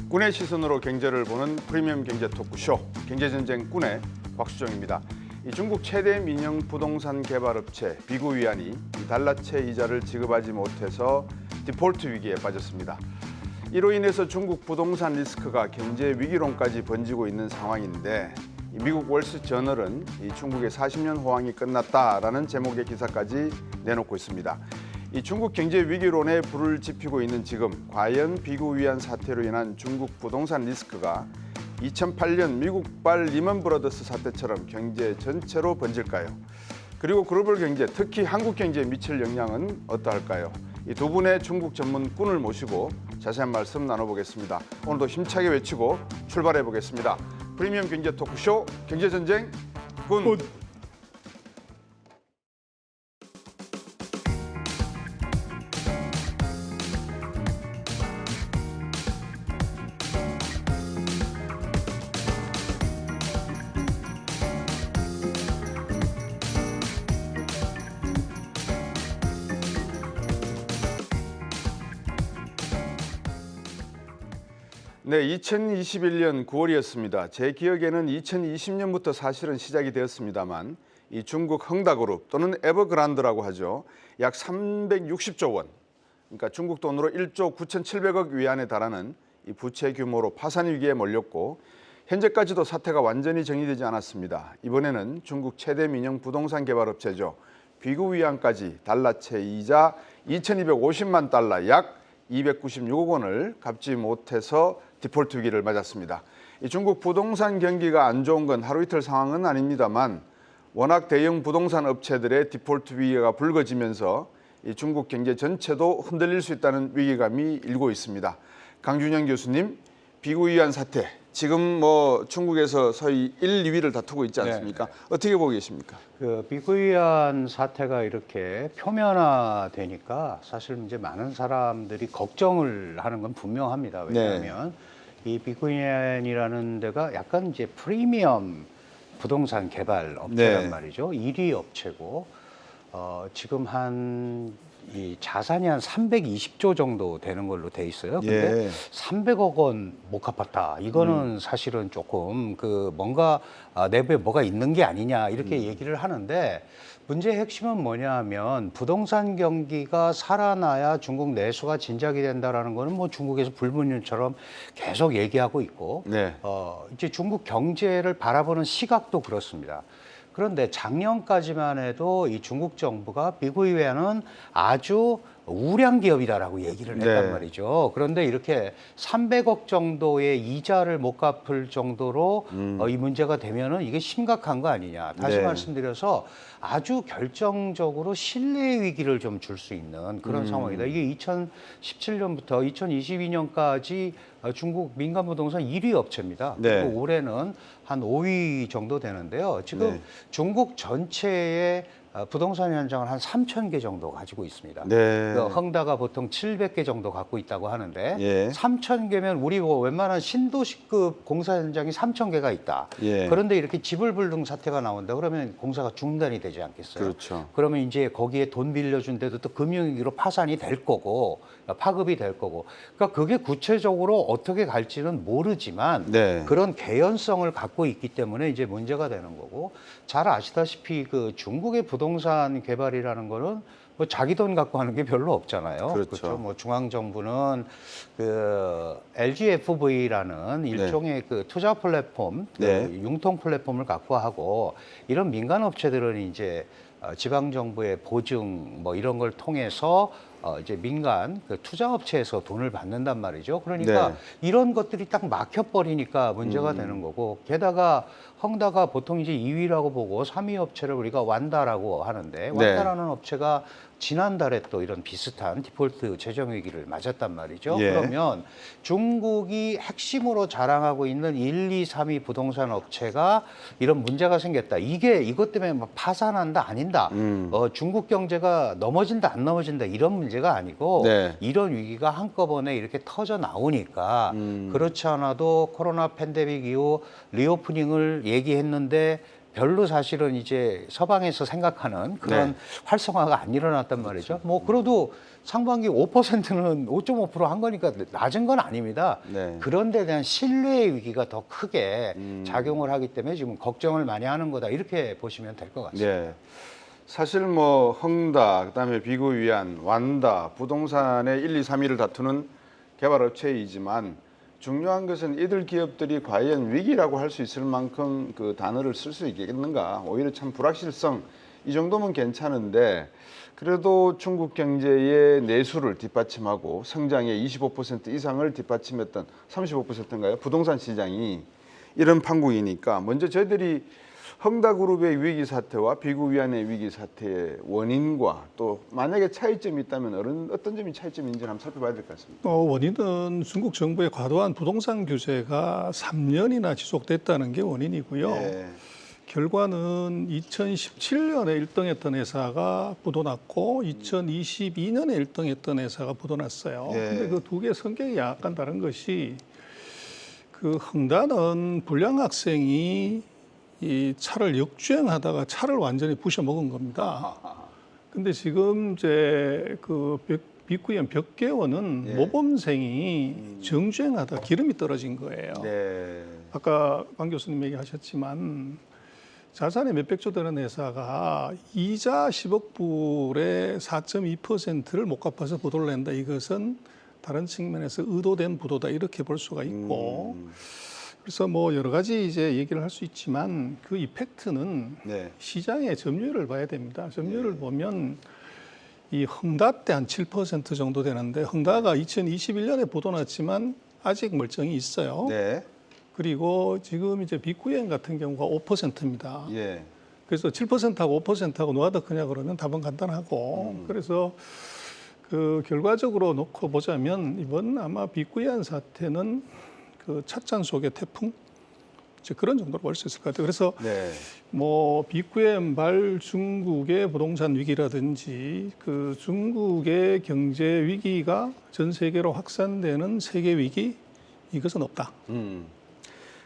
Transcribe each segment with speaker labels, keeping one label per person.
Speaker 1: 꾼의 시선으로 경제를 보는 프리미엄 경제 토크쇼 경제전쟁 꾼의 곽수정입니다. 이 중국 최대 민영 부동산 개발업체 비구위안이 달러채 이자를 지급하지 못해서 디폴트 위기에 빠졌습니다. 이로 인해서 중국 부동산 리스크가 경제 위기론까지 번지고 있는 상황인데 미국 월스트저널은 이 중국의 40년 호황이 끝났다라는 제목의 기사까지 내놓고 있습니다. 이 중국 경제 위기론에 불을 지피고 있는 지금 과연 비구위안 사태로 인한 중국 부동산 리스크가 2008년 미국발 리먼 브러더스 사태처럼 경제 전체로 번질까요? 그리고 글로벌 경제, 특히 한국 경제에 미칠 영향은 어떠할까요? 이 두 분의 중국 전문 꾼을 모시고 자세한 말씀 나눠보겠습니다. 오늘도 힘차게 외치고 출발해 보겠습니다. 프리미엄 경제 토크쇼 경제전쟁 꾼. 네, 2021년 9월이었습니다. 제 기억에는 2020년부터 사실은 시작이 되었습니다만 이 중국 헝다그룹 또는 에버그란드라고 하죠. 약 360조 원, 그러니까 중국 돈으로 1조 9,700억 위안에 달하는 이 부채 규모로 파산 위기에 몰렸고 현재까지도 사태가 완전히 정리되지 않았습니다. 이번에는 중국 최대 민영 부동산 개발업체죠. 비구위안까지 달러채 이자 2,250만 달러 약 296억 원을 갚지 못해서 디폴트 위기를 맞았습니다. 이 중국 부동산 경기가 안 좋은 건 하루 이틀 상황은 아닙니다만 워낙 대형 부동산 업체들의 디폴트 위기가 불거지면서 이 중국 경제 전체도 흔들릴 수 있다는 위기감이 일고 있습니다. 강준영 교수님, 비구위안 사태 지금 중국에서 서히 1, 2위를 다투고 있지 않습니까? 네. 어떻게 보고 계십니까?
Speaker 2: 그 비구위안 사태가 이렇게 표면화되니까 사실 이제 많은 사람들이 걱정을 하는 건 분명합니다. 왜냐하면 이 비구위안이라는 데가 약간 이제 프리미엄 부동산 개발 업체란 말이죠. 1위 업체고 지금 이 자산이 한 320조 정도 되는 걸로 돼 있어요. 근데 300억 원 못 갚았다. 이거는 사실은 조금 뭔가 내부에 뭐가 있는 게 아니냐 이렇게 얘기를 하는데 문제의 핵심은 뭐냐 하면 부동산 경기가 살아나야 중국 내수가 진작이 된다라는 거는 중국에서 불문율처럼 계속 얘기하고 있고 이제 중국 경제를 바라보는 시각도 그렇습니다. 그런데 작년까지만 해도 이 중국 정부가 비구위안은 아주 우량 기업이다라고 얘기를 했단 말이죠. 그런데 이렇게 300억 정도의 이자를 못 갚을 정도로 이 문제가 되면은 이게 심각한 거 아니냐. 다시 말씀드려서 아주 결정적으로 신뢰 위기를 좀 줄 수 있는 그런 상황이다. 이게 2017년부터 2022년까지 중국 민간 부동산 1위 업체입니다. 그리고 올해는 한 5위 정도 되는데요. 지금 중국 전체의 부동산 현장을 한 3,000개 정도 가지고 있습니다. 헝다가 보통 700개 정도 갖고 있다고 하는데 3,000개면 우리 웬만한 신도시급 공사 현장이 3,000개가 있다. 그런데 이렇게 지불불능 사태가 나온다 그러면 공사가 중단이 되지 않겠어요? 그렇죠. 그러면 이제 거기에 돈 빌려준 데도 또 금융위기로 파산이 될 거고 파급이 될 거고 그러니까 그게 구체적으로 어떻게 갈지는 모르지만 그런 개연성을 갖고 있기 때문에 이제 문제가 되는 거고 잘 아시다시피 그 중국의 부동산 개발이라는 거는 자기 돈 갖고 하는 게 별로 없잖아요. 그렇죠. 중앙정부는 그 LGFV라는 일종의 그 투자 플랫폼, 융통 플랫폼을 갖고 하고 이런 민간 업체들은 이제 지방 정부의 보증 이런 걸 통해서 이제 민간 그 투자업체에서 돈을 받는단 말이죠. 그러니까 이런 것들이 딱 막혀버리니까 문제가 되는 거고 게다가 헝다가 보통 이제 2위라고 보고 3위 업체를 우리가 완다라고 하는데 완다라는 업체가 지난달에 또 이런 비슷한 디폴트 재정 위기를 맞았단 말이죠. 그러면 중국이 핵심으로 자랑하고 있는 1, 2, 3위 부동산 업체가 이런 문제가 생겼다. 이것 때문에 파산한다 아닌다. 중국 경제가 넘어진다 안 넘어진다 이런 문제가 아니고 이런 위기가 한꺼번에 이렇게 터져 나오니까 그렇지 않아도 코로나 팬데믹 이후 리오프닝을 얘기했는데 별로 사실은 이제 서방에서 생각하는 그런
Speaker 1: 네.
Speaker 2: 활성화가 안 일어났단 말이죠. 뭐 그래도 상반기 5%는 5.5%한 거니까 낮은 건 아닙니다.
Speaker 1: 네.
Speaker 2: 그런 데 대한 신뢰의 위기가 더 크게 작용을 하기 때문에 지금 걱정을 많이 하는 거다. 이렇게 보시면 될 것 같습니다.
Speaker 1: 네. 사실 뭐 헝다, 그다음에 비구위안, 완다, 부동산의 1, 2, 3위를 다투는 개발업체이지만 중요한 것은 이들 기업들이 과연 위기라고 할 수 있을 만큼 그 단어를 쓸 수 있겠는가. 오히려 참 불확실성 이 정도면 괜찮은데 그래도 중국 경제의 내수를 뒷받침하고 성장의 25% 이상을 뒷받침했던 35%인가요? 부동산 시장이 이런 판국이니까 먼저 저희들이 헝다그룹의 위기 사태와 비구위안의 위기 사태의 원인과 또 만약에 차이점이 있다면 어떤 점이 차이점인지 한번 살펴봐야 될 것 같습니다.
Speaker 3: 원인은 중국 정부의 과도한 부동산 규제가 3년이나 지속됐다는 게 원인이고요.
Speaker 1: 네.
Speaker 3: 결과는 2017년에 1등했던 회사가 부도났고 2022년에 1등했던 회사가 부도났어요.
Speaker 1: 네.
Speaker 3: 근데 그 두 개 성격이 약간 다른 것이 그 헝다는 불량 학생이 이 차를 역주행하다가 차를 완전히 부셔 먹은 겁니다. 근데 지금 이제 그 비구이안 벽개원은
Speaker 1: 네.
Speaker 3: 모범생이 정주행하다 기름이 떨어진 거예요.
Speaker 1: 네.
Speaker 3: 아까 강 교수님 얘기하셨지만 자산이 몇백조 되는 회사가 이자 10억 불에 4.2%를 못 갚아서 부도를 낸다. 이것은 다른 측면에서 의도된 부도다 이렇게 볼 수가 있고 그래서 뭐 여러 가지 이제 얘기를 할 수 있지만 그 이펙트는
Speaker 1: 네.
Speaker 3: 시장의 점유율을 봐야 됩니다. 점유율을 보면 이 헝다 때 한 7% 정도 되는데 헝다가 2021년에 부도났지만 아직 멀쩡히 있어요.
Speaker 1: 네.
Speaker 3: 그리고 지금 이제 비구이엔 같은 경우가 5%입니다.
Speaker 1: 예.
Speaker 3: 그래서 7%하고 5%하고 누가 더 크냐 그러면 답은 간단하고 그래서 그 결과적으로 놓고 보자면 이번 아마 비구이안 사태는 그 찻잔 속의 태풍 이제 그런 정도로 볼 수 있을 것 같아요. 그래서
Speaker 1: 네.
Speaker 3: 뭐 비구이안 발 중국의 부동산 위기라든지 그 중국의 경제 위기가 전 세계로 확산되는 세계 위기 이것은 없다.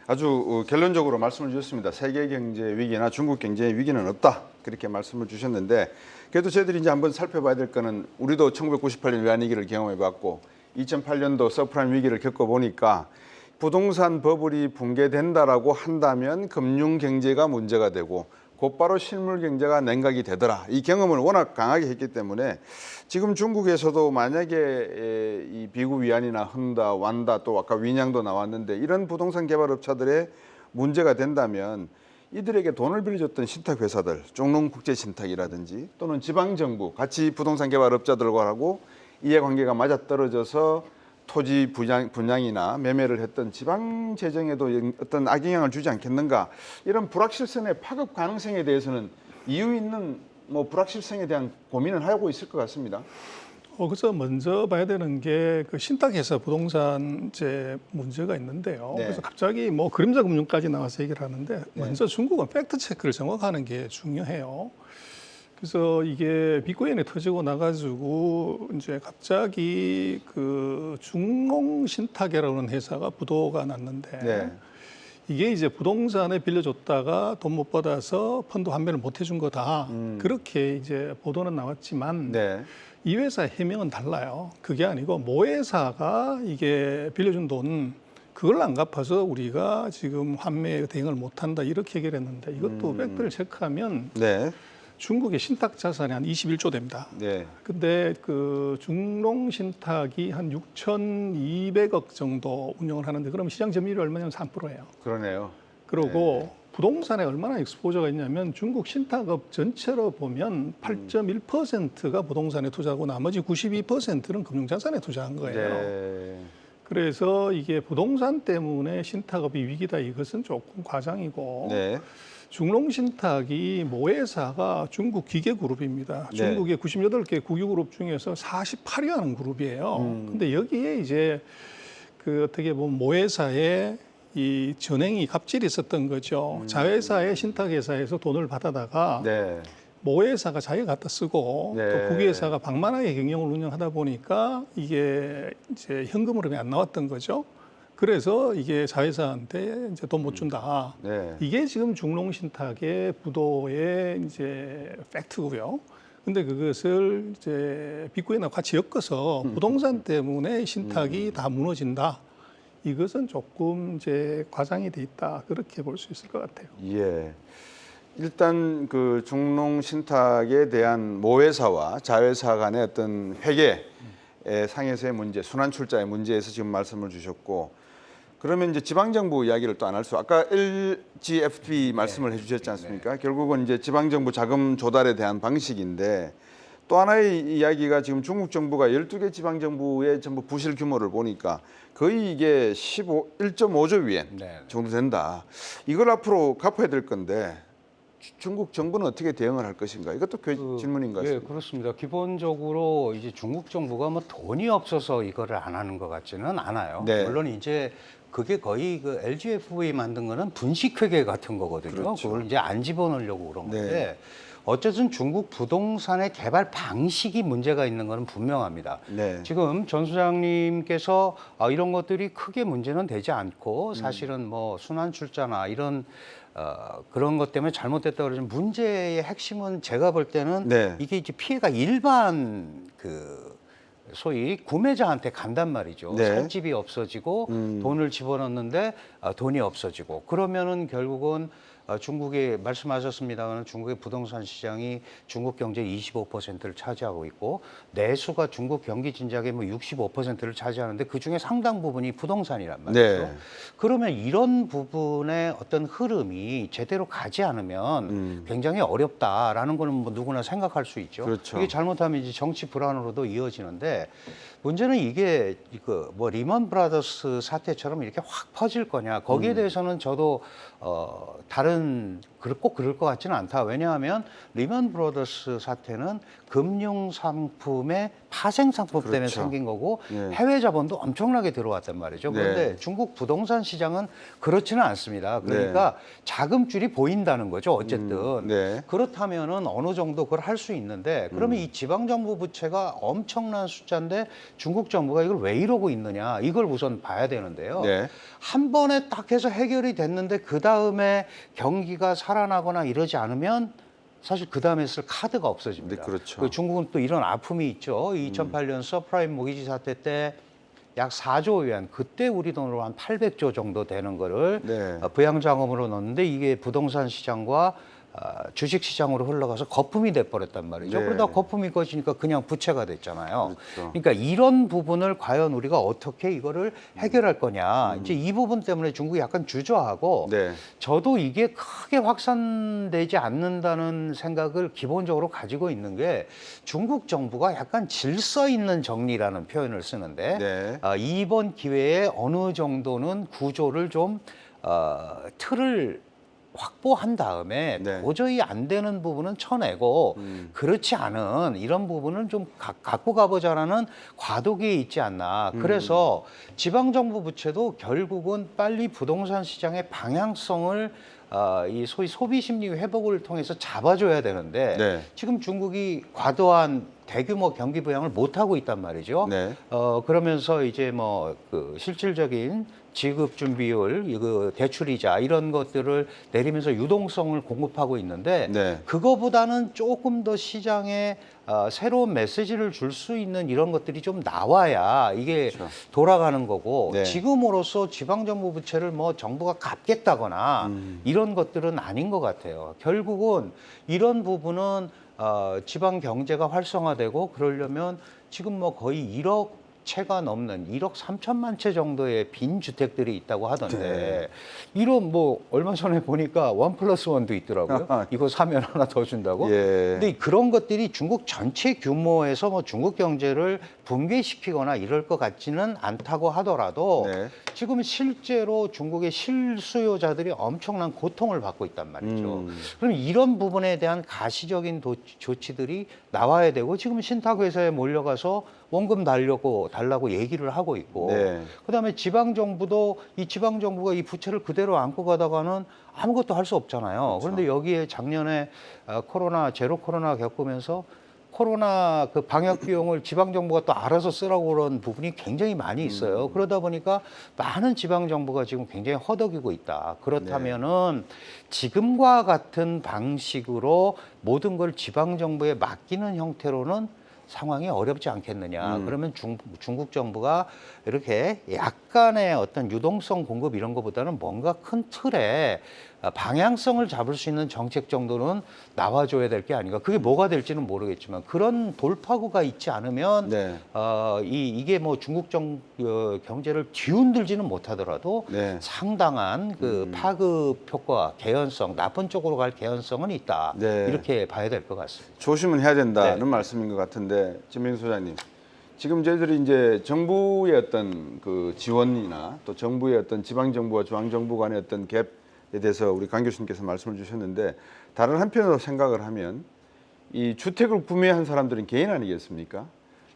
Speaker 1: 아주 결론적으로 말씀을 주셨습니다. 세계 경제 위기나 중국 경제 위기는 없다. 그렇게 말씀을 주셨는데 그래도 저희들이 이제 한번 살펴봐야 될 거는 우리도 1998년 외환위기를 경험해봤고 2008년도 서프라임 위기를 겪어보니까 부동산 버블이 붕괴된다라고 한다면 금융 경제가 문제가 되고 곧바로 실물 경제가 냉각이 되더라. 이 경험을 워낙 강하게 했기 때문에 지금 중국에서도 만약에 이 비구 위안이나 헝다, 완다 또 아까 위냥도 나왔는데 이런 부동산 개발업체들의 문제가 된다면 이들에게 돈을 빌려줬던 신탁회사들, 종농국제신탁이라든지 또는 지방정부 같이 부동산 개발업자들과 하고 이해관계가 맞아떨어져서 토지 분양이나 매매를 했던 지방 재정에도 어떤 악영향을 주지 않겠는가 이런 불확실성의 파급 가능성에 대해서는 이유 있는 뭐 불확실성에 대한 고민을 하고 있을 것 같습니다.
Speaker 3: 그래서 먼저 봐야 되는 게 그 신탁회사 부동산 제 문제가 있는데요.
Speaker 1: 네.
Speaker 3: 그래서 갑자기 뭐 그림자 금융까지 나와서 얘기를 하는데 먼저 중국은 팩트 체크를 정확하는 게 중요해요. 그래서 이게 비구이엔이 터지고 나가지고 이제 갑자기 그 중농신탁이라는 회사가 부도가 났는데
Speaker 1: 네.
Speaker 3: 이게 이제 부동산에 빌려줬다가 돈 못 받아서 펀드 환매를 못 해준 거다. 그렇게 이제 보도는 나왔지만
Speaker 1: 네.
Speaker 3: 이 회사의 해명은 달라요. 그게 아니고 모 회사가 이게 빌려준 돈 그걸 안 갚아서 우리가 지금 환매 대응을 못한다 이렇게 얘기를 했는데 이것도 팩트를 체크하면
Speaker 1: 네.
Speaker 3: 중국의 신탁 자산이 한 21조 됩니다.
Speaker 1: 네.
Speaker 3: 근데 그 중농 신탁이 한 6,200억 정도 운영을 하는데 그럼 시장 점유율이 얼마냐면 3%예요.
Speaker 1: 그러네요.
Speaker 3: 그리고 부동산에 얼마나 익스포저가 있냐면 중국 신탁업 전체로 보면 8.1%가 부동산에 투자하고 나머지 92%는 금융자산에 투자한 거예요.
Speaker 1: 네.
Speaker 3: 그래서 이게 부동산 때문에 신탁업이 위기다 이것은 조금 과장이고
Speaker 1: 네.
Speaker 3: 중농신탁이 모 회사가 중국 기계그룹입니다.
Speaker 1: 네.
Speaker 3: 중국의 98개 국유그룹 중에서 48위 하는 그룹이에요. 근데 여기에 이제 그 어떻게 보면 모 회사에 이 전횡이 갑질이 있었던 거죠. 자회사의 신탁회사에서 돈을 받아다가
Speaker 1: 네.
Speaker 3: 모 회사가 자기가 갖다 쓰고
Speaker 1: 네.
Speaker 3: 또 국유회사가 방만하게 경영을 운영하다 보니까 이게 이제 현금 흐름이 안 나왔던 거죠. 그래서 이게 자회사한테 이제 돈 못 준다.
Speaker 1: 네.
Speaker 3: 이게 지금 중농 신탁의 부도의 이제 팩트고요. 근데 그것을 이제 비트코인하고 같이 엮어서 부동산 때문에 신탁이 다 무너진다. 이것은 조금 이제 과장이 돼 있다. 그렇게 볼 수 있을 것 같아요.
Speaker 1: 예. 일단 그 중농 신탁에 대한 모회사와 자회사 간의 어떤 회계 상에서의 문제, 순환 출자의 문제에서 지금 말씀을 주셨고, 그러면 이제 지방정부 이야기를 또 안 할 수, 아까 LGFP 말씀을 해주셨지 않습니까? 결국은 이제 지방정부 자금 조달에 대한 방식인데, 또 하나의 이야기가 지금 중국 정부가 12개 지방정부의 전부 부실 규모를 보니까 거의 이게 1.5조 위엔 정도 된다. 이걸 앞으로 갚아야 될 건데 중국 정부는 어떻게 대응을 할 것인가? 이것도 질문인 것 같습니다.
Speaker 2: 예, 그렇습니다. 기본적으로 이제 중국 정부가 뭐 돈이 없어서 이거를 안 하는 것 같지는 않아요.
Speaker 1: 네.
Speaker 2: 물론 이제 그게 거의 그 LGFV 만든 거는 분식회계 같은 거거든요.
Speaker 1: 그렇죠.
Speaker 2: 그걸 이제 안 집어넣으려고 그런
Speaker 1: 네.
Speaker 2: 건데 어쨌든 중국 부동산의 개발 방식이 문제가 있는 거는 분명합니다.
Speaker 1: 네.
Speaker 2: 지금 전 소장님께서 이런 것들이 크게 문제는 되지 않고 사실은 뭐 순환 출자나 이런 그런 것 때문에 잘못됐다 그러지만 문제의 핵심은 제가 볼 때는
Speaker 1: 네.
Speaker 2: 이게 이제 피해가 일반 그 소위 구매자한테 간단 말이죠.
Speaker 1: 네.
Speaker 2: 살 집이 없어지고 돈을 집어넣는데 돈이 없어지고 그러면은 결국은 중국이 말씀하셨습니다만 중국의 부동산 시장이 중국 경제 25%를 차지하고 있고 내수가 중국 경기 진작에 뭐 65%를 차지하는데 그 중에 상당 부분이 부동산이란 말이죠.
Speaker 1: 네.
Speaker 2: 그러면 이런 부분의 어떤 흐름이 제대로 가지 않으면 굉장히 어렵다라는 거는 뭐 누구나 생각할 수 있죠.
Speaker 1: 그렇죠.
Speaker 2: 이게 잘못하면 이제 정치 불안으로도 이어지는데 문제는 이게 뭐 리먼 브라더스 사태처럼 이렇게 확 퍼질 거냐 거기에 대해서는 저도 다른 꼭 그럴 것 같지는 않다. 왜냐하면 리먼 브라더스 사태는 금융 상품의 파생 상품 때문에
Speaker 1: 그렇죠.
Speaker 2: 생긴 거고
Speaker 1: 네.
Speaker 2: 해외 자본도 엄청나게 들어왔단 말이죠. 그런데
Speaker 1: 네.
Speaker 2: 중국 부동산 시장은 그렇지는 않습니다. 그러니까 자금줄이 보인다는 거죠. 어쨌든
Speaker 1: 네.
Speaker 2: 그렇다면은 어느 정도 그걸 할 수 있는데 그러면 이 지방 정부 부채가 엄청난 숫자인데 중국 정부가 이걸 왜 이러고 있느냐 이걸 우선 봐야 되는데요.
Speaker 1: 네.
Speaker 2: 한 번에 딱 해서 해결이 됐는데 그 다음에 경기가 살아나거나 이러지 않으면 사실 그 다음에 쓸 카드가 없어집니다.
Speaker 1: 네, 그렇죠.
Speaker 2: 그 중국은 또 이런 아픔이 있죠. 2008년 서프라임 모기지 사태 때 약 4조 위안, 그때 우리 돈으로 한 800조 정도 되는 거를
Speaker 1: 네.
Speaker 2: 부양자금으로 넣었는데 이게 부동산 시장과 주식 시장으로 흘러가서 거품이 돼버렸단 말이죠.
Speaker 1: 네.
Speaker 2: 그러다 거품이 꺼지니까 그냥 부채가 됐잖아요.
Speaker 1: 그렇죠.
Speaker 2: 그러니까 이런 부분을 과연 우리가 어떻게 이거를 해결할 거냐. 이제 이 부분 때문에 중국이 약간 주저하고
Speaker 1: 네.
Speaker 2: 저도 이게 크게 확산되지 않는다는 생각을 기본적으로 가지고 있는 게 중국 정부가 약간 질서 있는 정리라는 표현을 쓰는데
Speaker 1: 네.
Speaker 2: 이번 기회에 어느 정도는 구조를 좀 틀을 확보한 다음에
Speaker 1: 네.
Speaker 2: 도저히 안 되는 부분은 쳐내고 그렇지 않은 이런 부분은 좀 갖고 가보자라는 과도기에 있지 않나. 그래서 지방정부 부채도 결국은 빨리 부동산 시장의 방향성을 이 소위 소비 심리 회복을 통해서 잡아줘야 되는데
Speaker 1: 네.
Speaker 2: 지금 중국이 과도한 대규모 경기 부양을 못 하고 있단 말이죠.
Speaker 1: 네.
Speaker 2: 그러면서 이제 뭐 그 실질적인 지급 준비율, 그 대출이자 이런 것들을 내리면서 유동성을 공급하고 있는데
Speaker 1: 네.
Speaker 2: 그거보다는 조금 더 시장에 새로운 메시지를 줄 수 있는 이런 것들이 좀 나와야 이게
Speaker 1: 그렇죠.
Speaker 2: 돌아가는 거고
Speaker 1: 네.
Speaker 2: 지금으로서 지방정부 부채를 뭐 정부가 갚겠다거나 이런 것들은 아닌 것 같아요. 결국은 이런 부분은 지방 경제가 활성화되고 그러려면 지금 뭐 거의 1억 채가 넘는 1억 3천만 채 정도의 빈 주택들이 있다고 하던데
Speaker 1: 네.
Speaker 2: 이런 뭐 얼마 전에 보니까 1+1도 있더라고요. 이거 사면 하나 더 준다고.
Speaker 1: 예.
Speaker 2: 근데 그런 것들이 중국 전체 규모에서 뭐 중국 경제를 붕괴시키거나 이럴 것 같지는 않다고 하더라도
Speaker 1: 네.
Speaker 2: 지금 실제로 중국의 실수요자들이 엄청난 고통을 받고 있단 말이죠. 그럼 이런 부분에 대한 가시적인 조치들이 나와야 되고 지금 신탁회사에 몰려가서 원금 달라고 얘기를 하고 있고
Speaker 1: 네.
Speaker 2: 그다음에 지방정부도 이 지방정부가 이 부채를 그대로 안고 가다가는 아무것도 할 수 없잖아요.
Speaker 1: 그렇죠.
Speaker 2: 그런데 여기에 작년에 제로 코로나 겪으면서 코로나 그 방역 비용을 지방 정부가 또 알아서 쓰라고 그런 부분이 굉장히 많이 있어요. 그러다 보니까 많은 지방 정부가 지금 굉장히 허덕이고 있다. 그렇다면은 지금과 같은 방식으로 모든 걸 지방 정부에 맡기는 형태로는 상황이 어렵지 않겠느냐. 그러면 중국 정부가 이렇게 약간의 어떤 유동성 공급 이런 것보다는 뭔가 큰 틀에 방향성을 잡을 수 있는 정책 정도는 나와줘야 될 게 아닌가. 그게 뭐가 될지는 모르겠지만 그런 돌파구가 있지 않으면
Speaker 1: 네.
Speaker 2: 이게 뭐 중국 경제를 뒤흔들지는 못하더라도
Speaker 1: 네.
Speaker 2: 상당한 그 파급 효과, 개연성, 나쁜 쪽으로 갈 개연성은 있다.
Speaker 1: 네.
Speaker 2: 이렇게 봐야 될 것 같습니다.
Speaker 1: 조심은 해야 된다는
Speaker 2: 네.
Speaker 1: 말씀인 것 같은데, 진명수 소장님, 지금 저희들이 이제 정부의 어떤 그 지원이나 또 정부의 어떤 지방 정부와 중앙 정부 간의 어떤 갭에 대해서 우리 강 교수님께서 말씀을 주셨는데, 다른 한편으로 생각을 하면 이 주택을 구매한 사람들은 개인 아니겠습니까?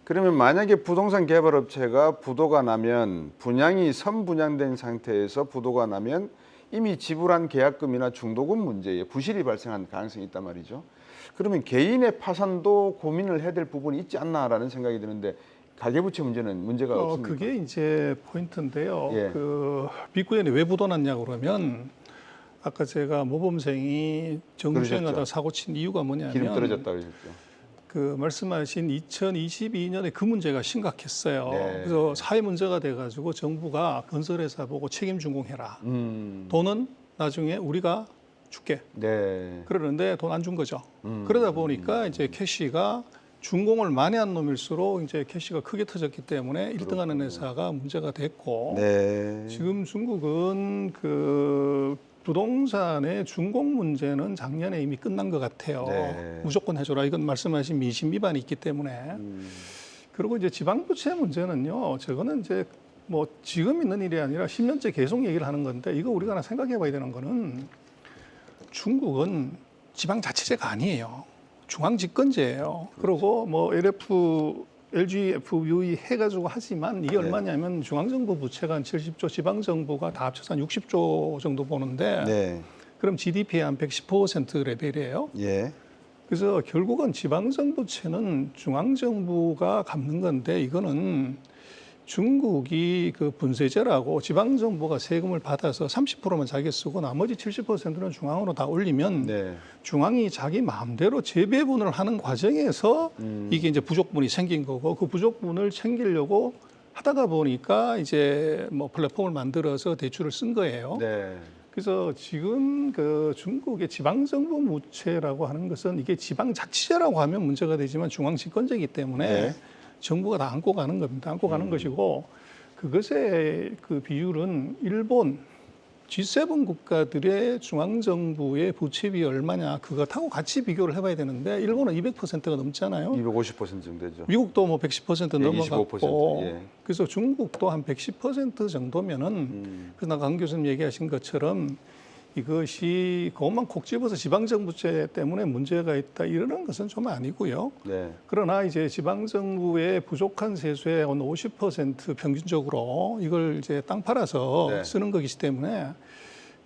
Speaker 1: 그러면 만약에 부동산 개발업체가 부도가 나면, 분양이 선분양된 상태에서 부도가 나면 이미 지불한 계약금이나 중도금 문제에 부실이 발생한 가능성이 있단 말이죠. 그러면 개인의 파산도 고민을 해야 될 부분이 있지 않나라는 생각이 드는데, 가계부채 문제는 문제가 없습니까?
Speaker 3: 그게 이제 포인트인데요.
Speaker 1: 예.
Speaker 3: 그 빅구현이 왜 부도났냐고 그러면 아까 제가 모범생이 정주행하다
Speaker 1: 그러셨죠.
Speaker 3: 사고 친 이유가 뭐냐면
Speaker 1: 기름 떨어졌다 그러셨죠.
Speaker 3: 그 말씀하신 2022년에 그 문제가 심각했어요.
Speaker 1: 네.
Speaker 3: 그래서 사회 문제가 돼가지고 정부가 건설회사 보고 책임 준공해라. 돈은 나중에 우리가 줄게.
Speaker 1: 네.
Speaker 3: 그러는데 돈 안 준 거죠. 그러다 보니까 이제 캐시가 준공을 많이 한 놈일수록 이제 캐시가 크게 터졌기 때문에 1등하는 회사가 문제가 됐고
Speaker 1: 네.
Speaker 3: 지금 중국은 그 부동산의 준공 문제는 작년에 이미 끝난 것 같아요.
Speaker 1: 네.
Speaker 3: 무조건 해줘라. 이건 말씀하신 민심 위반이 있기 때문에. 그리고 이제 지방부채 문제는요. 저거는 이제 뭐 지금 있는 일이 아니라 10년째 계속 얘기를 하는 건데 이거 우리가 하나 생각해봐야 되는 거는 중국은 지방자치제가 아니에요. 중앙집권제예요. 그리고 뭐 LGFUE 해가지고 하지만 이게 얼마냐면 중앙정부 부채가 한 70조, 지방정부가 다 합쳐서 한 60조 정도 보는데
Speaker 1: 네.
Speaker 3: 그럼 GDP의 한 110% 레벨이에요.
Speaker 1: 예.
Speaker 3: 그래서 결국은 지방정부채는 중앙정부가 갚는 건데 이거는 중국이 그 분세제라고 지방정부가 세금을 받아서 30%만 자기 쓰고 나머지 70%는 중앙으로 다 올리면
Speaker 1: 네.
Speaker 3: 중앙이 자기 마음대로 재배분을 하는 과정에서 이게 이제 부족분이 생긴 거고 그 부족분을 챙기려고 하다가 보니까 이제 뭐 플랫폼을 만들어서 대출을 쓴 거예요.
Speaker 1: 네.
Speaker 3: 그래서 지금 그 중국의 지방정부 부채라고 하는 것은 이게 지방자치제라고 하면 문제가 되지만 중앙집권제이기 때문에
Speaker 1: 네.
Speaker 3: 정부가 다 안고 가는 겁니다. 안고 가는 것이고 그것의 그 비율은 일본 G7 국가들의 중앙정부의 부채비 얼마냐 그것하고 같이 비교를 해봐야 되는데 일본은 200%가 넘잖아요.
Speaker 1: 250% 정도 되죠.
Speaker 3: 미국도 뭐 110% 넘어갔고
Speaker 1: 25%, 예.
Speaker 3: 그래서 중국도 한 110% 정도면은 그래서 강 교수님 얘기하신 것처럼 이것이 그것만 콕 집어서 지방정부제 때문에 문제가 있다 이러는 것은 좀 아니고요.
Speaker 1: 네.
Speaker 3: 그러나 이제 지방정부의 부족한 세수의 한 50% 평균적으로 이걸 이제 땅 팔아서
Speaker 1: 네.
Speaker 3: 쓰는 것이기 때문에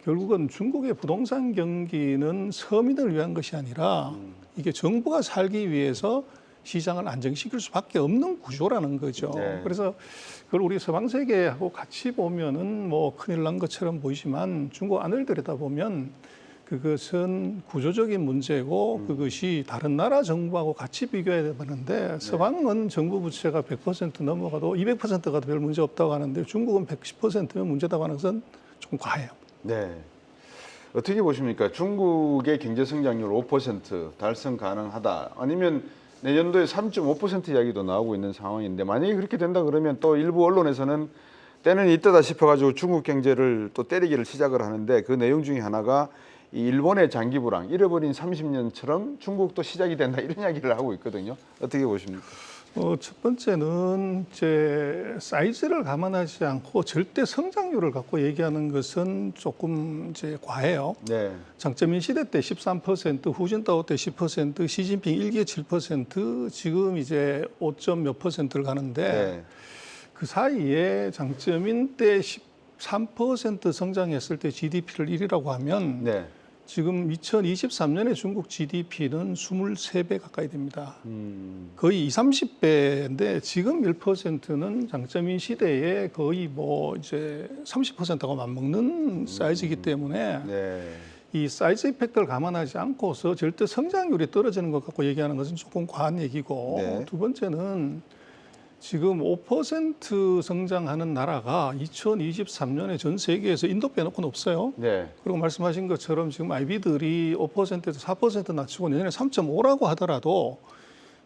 Speaker 3: 결국은 중국의 부동산 경기는 서민을 위한 것이 아니라 이게 정부가 살기 위해서 시장을 안정시킬 수밖에 없는 구조라는 거죠.
Speaker 1: 네.
Speaker 3: 그래서 그걸 우리 서방 세계하고 같이 보면은 뭐 큰일 난 것처럼 보이지만 중국 안을 들여다보면 그것은 구조적인 문제고 그것이 다른 나라 정부하고 같이 비교해야 되는데 서방은 정부 부채가 100% 넘어가도 200%가 별 문제 없다고 하는데 중국은 110%면 문제다고 하는 것은 좀 과해요.
Speaker 1: 네. 어떻게 보십니까? 중국의 경제 성장률 5% 달성 가능하다. 아니면 내년도에 3.5% 이야기도 나오고 있는 상황인데 만약에 그렇게 된다 그러면 또 일부 언론에서는 때는 이때다 싶어가지고 중국 경제를 또 때리기를 시작을 하는데 그 내용 중에 하나가 이 일본의 장기 불황, 잃어버린 30년처럼 중국도 시작이 된다 이런 이야기를 하고 있거든요. 어떻게 보십니까?
Speaker 3: 첫 번째는 이제 사이즈를 감안하지 않고 절대 성장률을 갖고 얘기하는 것은 조금 이제 과해요.
Speaker 1: 네.
Speaker 3: 장점인 시대 때 13%, 후진타오 때 10%, 시진핑 1기에 7%, 지금 이제 5몇 %를 가는데
Speaker 1: 네.
Speaker 3: 그 사이에 장점인 때 13% 성장했을 때 GDP를 1위라고 하면
Speaker 1: 네.
Speaker 3: 지금 2023년에 중국 GDP는 23배 가까이 됩니다. 거의 20, 30배인데 지금 1%는 장점인 시대에 거의 뭐 이제 30%하고 맞먹는 사이즈이기 때문에
Speaker 1: 네.
Speaker 3: 이 사이즈 이펙트를 감안하지 않고서 절대 성장률이 떨어지는 것 갖고 얘기하는 것은 조금 과한 얘기고
Speaker 1: 네.
Speaker 3: 두 번째는 지금 5% 성장하는 나라가 2023년에 전 세계에서 인도 빼놓고는 없어요.
Speaker 1: 네.
Speaker 3: 그리고 말씀하신 것처럼 지금 IB들이 5%에서 4% 낮추고 내년에 3.5라고 하더라도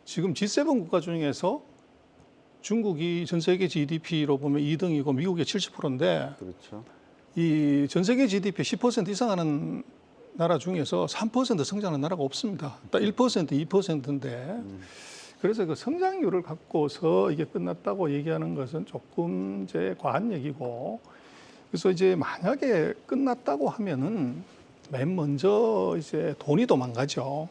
Speaker 3: 지금 G7 국가 중에서 중국이 전 세계 GDP로 보면 2등이고 미국이 70%인데
Speaker 1: 그렇죠.
Speaker 3: 이 전 세계 GDP 10% 이상 하는 나라 중에서 3% 성장하는 나라가 없습니다. 딱 1%, 2%인데 그래서 그 성장률을 갖고서 이게 끝났다고 얘기하는 것은 조금 이제 과한 얘기고 그래서 이제 만약에 끝났다고 하면은 맨 먼저 이제 돈이 도망가죠.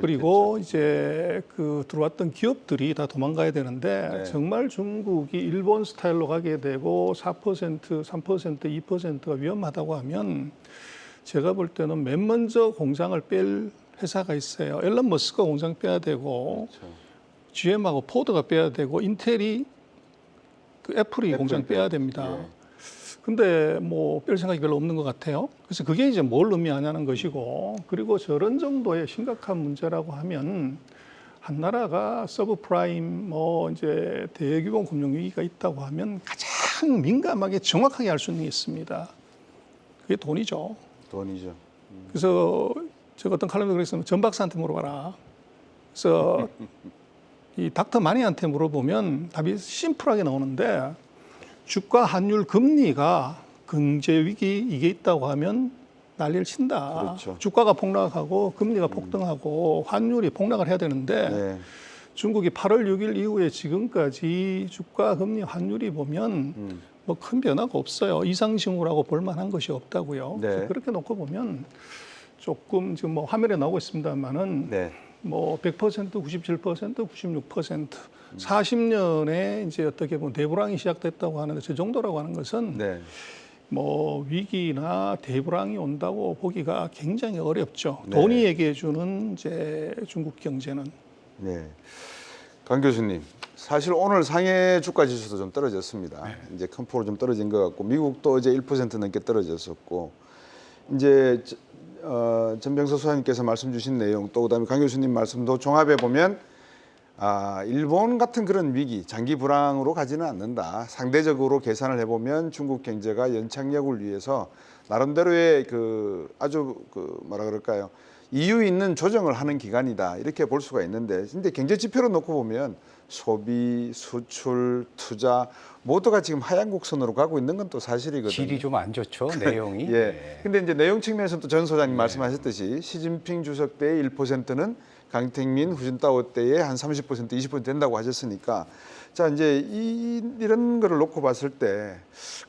Speaker 3: 그리고 이제 그 들어왔던 기업들이 다 도망가야 되는데
Speaker 1: 네.
Speaker 3: 정말 중국이 일본 스타일로 가게 되고 4%, 3%, 2%가 위험하다고 하면 제가 볼 때는 맨 먼저 공장을 뺄 회사가 있어요. 앨런 머스크가 공장 빼야 되고
Speaker 1: 그렇죠.
Speaker 3: GM하고 포드가 빼야 되고 인텔이 그 애플이 공장 빼야 됩니다.
Speaker 1: 예.
Speaker 3: 근데 뭐 뺄 생각이 별로 없는 것 같아요. 그래서 그게 이제 뭘 의미하냐는 것이고 그리고 저런 정도의 심각한 문제라고 하면 한 나라가 서브프라임 뭐 이제 대규모 금융위기가 있다고 하면 가장 민감하게 정확하게 알 수 있는 게 있습니다. 그게 돈이죠.
Speaker 1: 돈이죠.
Speaker 3: 그래서 제가 어떤 칼럼에 그랬으면 전 박사한테 물어봐라. 그래서 이 닥터 마니한테 물어보면 답이 심플하게 나오는데 주가 환율 금리가 경제 위기 이게 있다고 하면 난리를 친다.
Speaker 1: 그렇죠.
Speaker 3: 주가가 폭락하고 금리가 폭등하고 환율이 폭락을 해야 되는데
Speaker 1: 네.
Speaker 3: 중국이 8월 6일 이후에 지금까지 주가 금리 환율이 보면 뭐 큰 변화가 없어요. 이상징후라고 볼 만한 것이 없다고요.
Speaker 1: 네.
Speaker 3: 그래서 그렇게 놓고 보면 조금 지금 뭐 화면에 나오고 있습니다만은
Speaker 1: 네.
Speaker 3: 뭐 100%, 97%, 96%, 40년에 이제 어떻게 보면 대불황이 시작됐다고 하는데 저 정도라고 하는 것은
Speaker 1: 네.
Speaker 3: 뭐 위기나 대불황이 온다고 보기가 굉장히 어렵죠.
Speaker 1: 네.
Speaker 3: 돈이 얘기해주는 이제 중국 경제는.
Speaker 1: 네. 강 교수님, 사실 오늘 상해 주가 지수도 좀 떨어졌습니다. 이제 큰 폭으로 좀 떨어진 것 같고 미국도 어제 1% 넘게 떨어졌었고 이제 전병서 소장님께서 말씀 주신 내용 또 그다음에 강 교수님 말씀도 종합해 보면 일본 같은 그런 위기, 장기 불황으로 가지는 않는다. 상대적으로 계산을 해보면 중국 경제가 연착륙을 위해서 나름대로의 아주 뭐라 그럴까요? 이유 있는 조정을 하는 기간이다. 이렇게 볼 수가 있는데, 근데 경제 지표로 놓고 보면 소비, 수출, 투자 모두가 지금 하향 곡선으로 가고 있는 건 또 사실이거든요.
Speaker 2: 질이 좀 안 좋죠, 내용이.
Speaker 1: 예.
Speaker 2: 네.
Speaker 1: 근데 이제 내용 측면에서 또 전 소장님 말씀하셨듯이 시진핑 주석 때의 1%는 강택민, 후진타오 때의 한 30%, 20% 된다고 하셨으니까 자 이제 이런 거를 놓고 봤을 때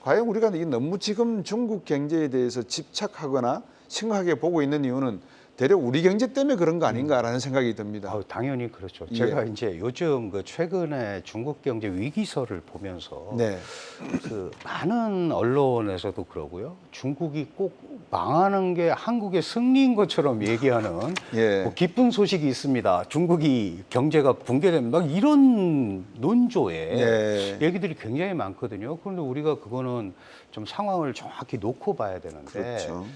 Speaker 1: 과연 우리가 이게 너무 지금 중국 경제에 대해서 집착하거나 심각하게 보고 있는 이유는 대략 우리 경제 때문에 그런 거 아닌가라는 생각이 듭니다.
Speaker 2: 당연히 그렇죠.
Speaker 1: 예.
Speaker 2: 제가 이제 요즘 최근에 중국 경제 위기설을 보면서
Speaker 1: 네.
Speaker 2: 많은 언론에서도 그러고요. 중국이 꼭 망하는 게 한국의 승리인 것처럼 얘기하는
Speaker 1: 예.
Speaker 2: 뭐 기쁜 소식이 있습니다. 중국이 경제가 붕괴되면 막 이런 논조에
Speaker 1: 예.
Speaker 2: 얘기들이 굉장히 많거든요. 그런데 우리가 그거는 좀 상황을 정확히 놓고 봐야 되는데
Speaker 1: 그렇죠.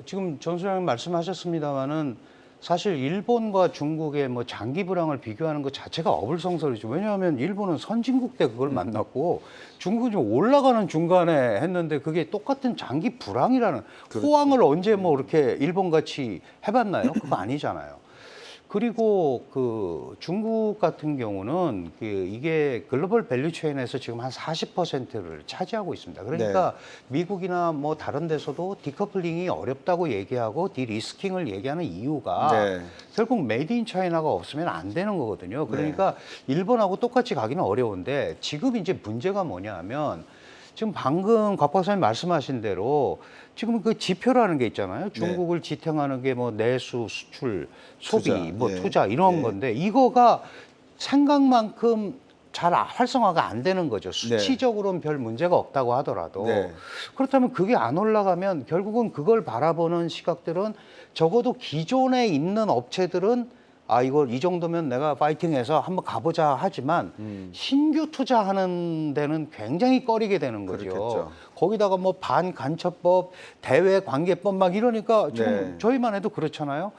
Speaker 2: 지금 전 소장님 말씀하셨습니다마는 사실 일본과 중국의 뭐 장기 불황을 비교하는 것 자체가 어불성설이죠. 왜냐하면 일본은 선진국 때 그걸 만났고 중국은 좀 올라가는 중간에 했는데 그게 똑같은 장기 불황이라는 호황을 언제 뭐 이렇게 일본 같이 해봤나요? 그거 아니잖아요. 그리고 중국 같은 경우는 이게 글로벌 밸류 체인에서 지금 한 40%를 차지하고 있습니다. 그러니까 미국이나 뭐 다른 데서도 디커플링이 어렵다고 얘기하고 디리스킹을 얘기하는 이유가 결국 메이드 인 차이나가 없으면 안 되는 거거든요. 그러니까 일본하고 똑같이 가기는 어려운데 지금 이제 문제가 뭐냐 하면 지금 방금 곽 박사님 말씀하신 대로 지금 그 지표라는 게 있잖아요. 중국을 지탱하는 게 뭐 내수, 수출, 소비,
Speaker 1: 투자,
Speaker 2: 뭐 투자 이런 건데 이거가 생각만큼 잘 활성화가 안 되는 거죠. 수치적으로는 별 문제가 없다고 하더라도.
Speaker 1: 네.
Speaker 2: 그렇다면 그게 안 올라가면 결국은 그걸 바라보는 시각들은 적어도 기존에 있는 업체들은 아, 이걸 이 정도면 내가 파이팅해서 한번 가보자 하지만 신규 투자하는 데는 굉장히 꺼리게 되는 거죠.
Speaker 1: 그렇겠죠.
Speaker 2: 거기다가 뭐 반간첩법, 대외관계법 막 이러니까 지금
Speaker 1: 네.
Speaker 2: 저희만 해도 그렇잖아요.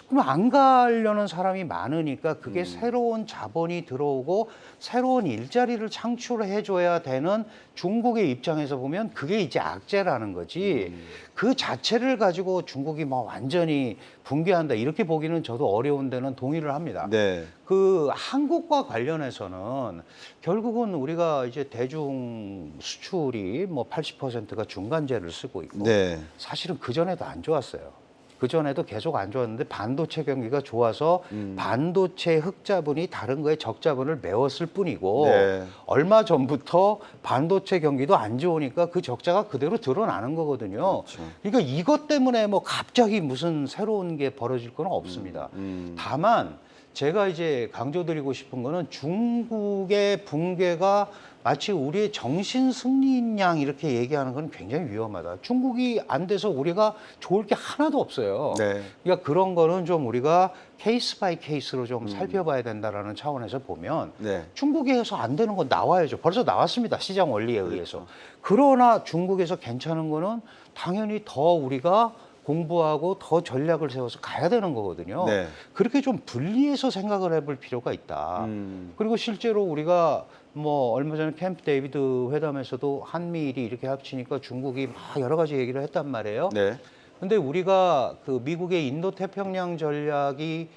Speaker 2: 그럼 안 가려는 사람이 많으니까 그게 새로운 자본이 들어오고 새로운 일자리를 창출해 줘야 되는 중국의 입장에서 보면 그게 이제 악재라는 거지. 그 자체를 가지고 중국이 뭐 완전히 붕괴한다 이렇게 보기는 저도 어려운 데는 동의를 합니다.
Speaker 1: 네.
Speaker 2: 그 한국과 관련해서는 결국은 우리가 이제 대중 수출이 뭐 80%가 중간재를 쓰고 있고
Speaker 1: 네.
Speaker 2: 사실은 그전에도 안 좋았어요. 그전에도 계속 안 좋았는데 반도체 경기가 좋아서 반도체 흑자본이 다른 거에 적자본을 메웠을 뿐이고
Speaker 1: 네.
Speaker 2: 얼마 전부터 반도체 경기도 안 좋으니까 그 적자가 그대로 드러나는 거거든요.
Speaker 1: 그렇죠.
Speaker 2: 그러니까 이것 때문에 뭐 갑자기 무슨 새로운 게 벌어질 건 없습니다. 다만 제가 이제 강조드리고 싶은 거는 중국의 붕괴가 마치 우리의 정신 승리인 양 이렇게 얘기하는 건 굉장히 위험하다. 중국이 안 돼서 우리가 좋을 게 하나도 없어요.
Speaker 1: 네.
Speaker 2: 그러니까 그런 거는 좀 우리가 케이스 바이 케이스로 좀 살펴봐야 된다라는 차원에서 보면
Speaker 1: 네.
Speaker 2: 중국에서 안 되는 건 나와야죠. 벌써 나왔습니다. 시장 원리에 의해서. 그러나 중국에서 괜찮은 거는 당연히 더 우리가 공부하고 더 전략을 세워서 가야 되는 거거든요.
Speaker 1: 네.
Speaker 2: 그렇게 좀 분리해서 생각을 해볼 필요가 있다. 그리고 실제로 우리가 뭐 얼마 전에 캠프 데이비드 회담에서도 한미일이 이렇게 합치니까 중국이 막 여러 가지 얘기를 했단 말이에요.
Speaker 1: 네.
Speaker 2: 근데 우리가 그 미국의 인도 태평양 전략에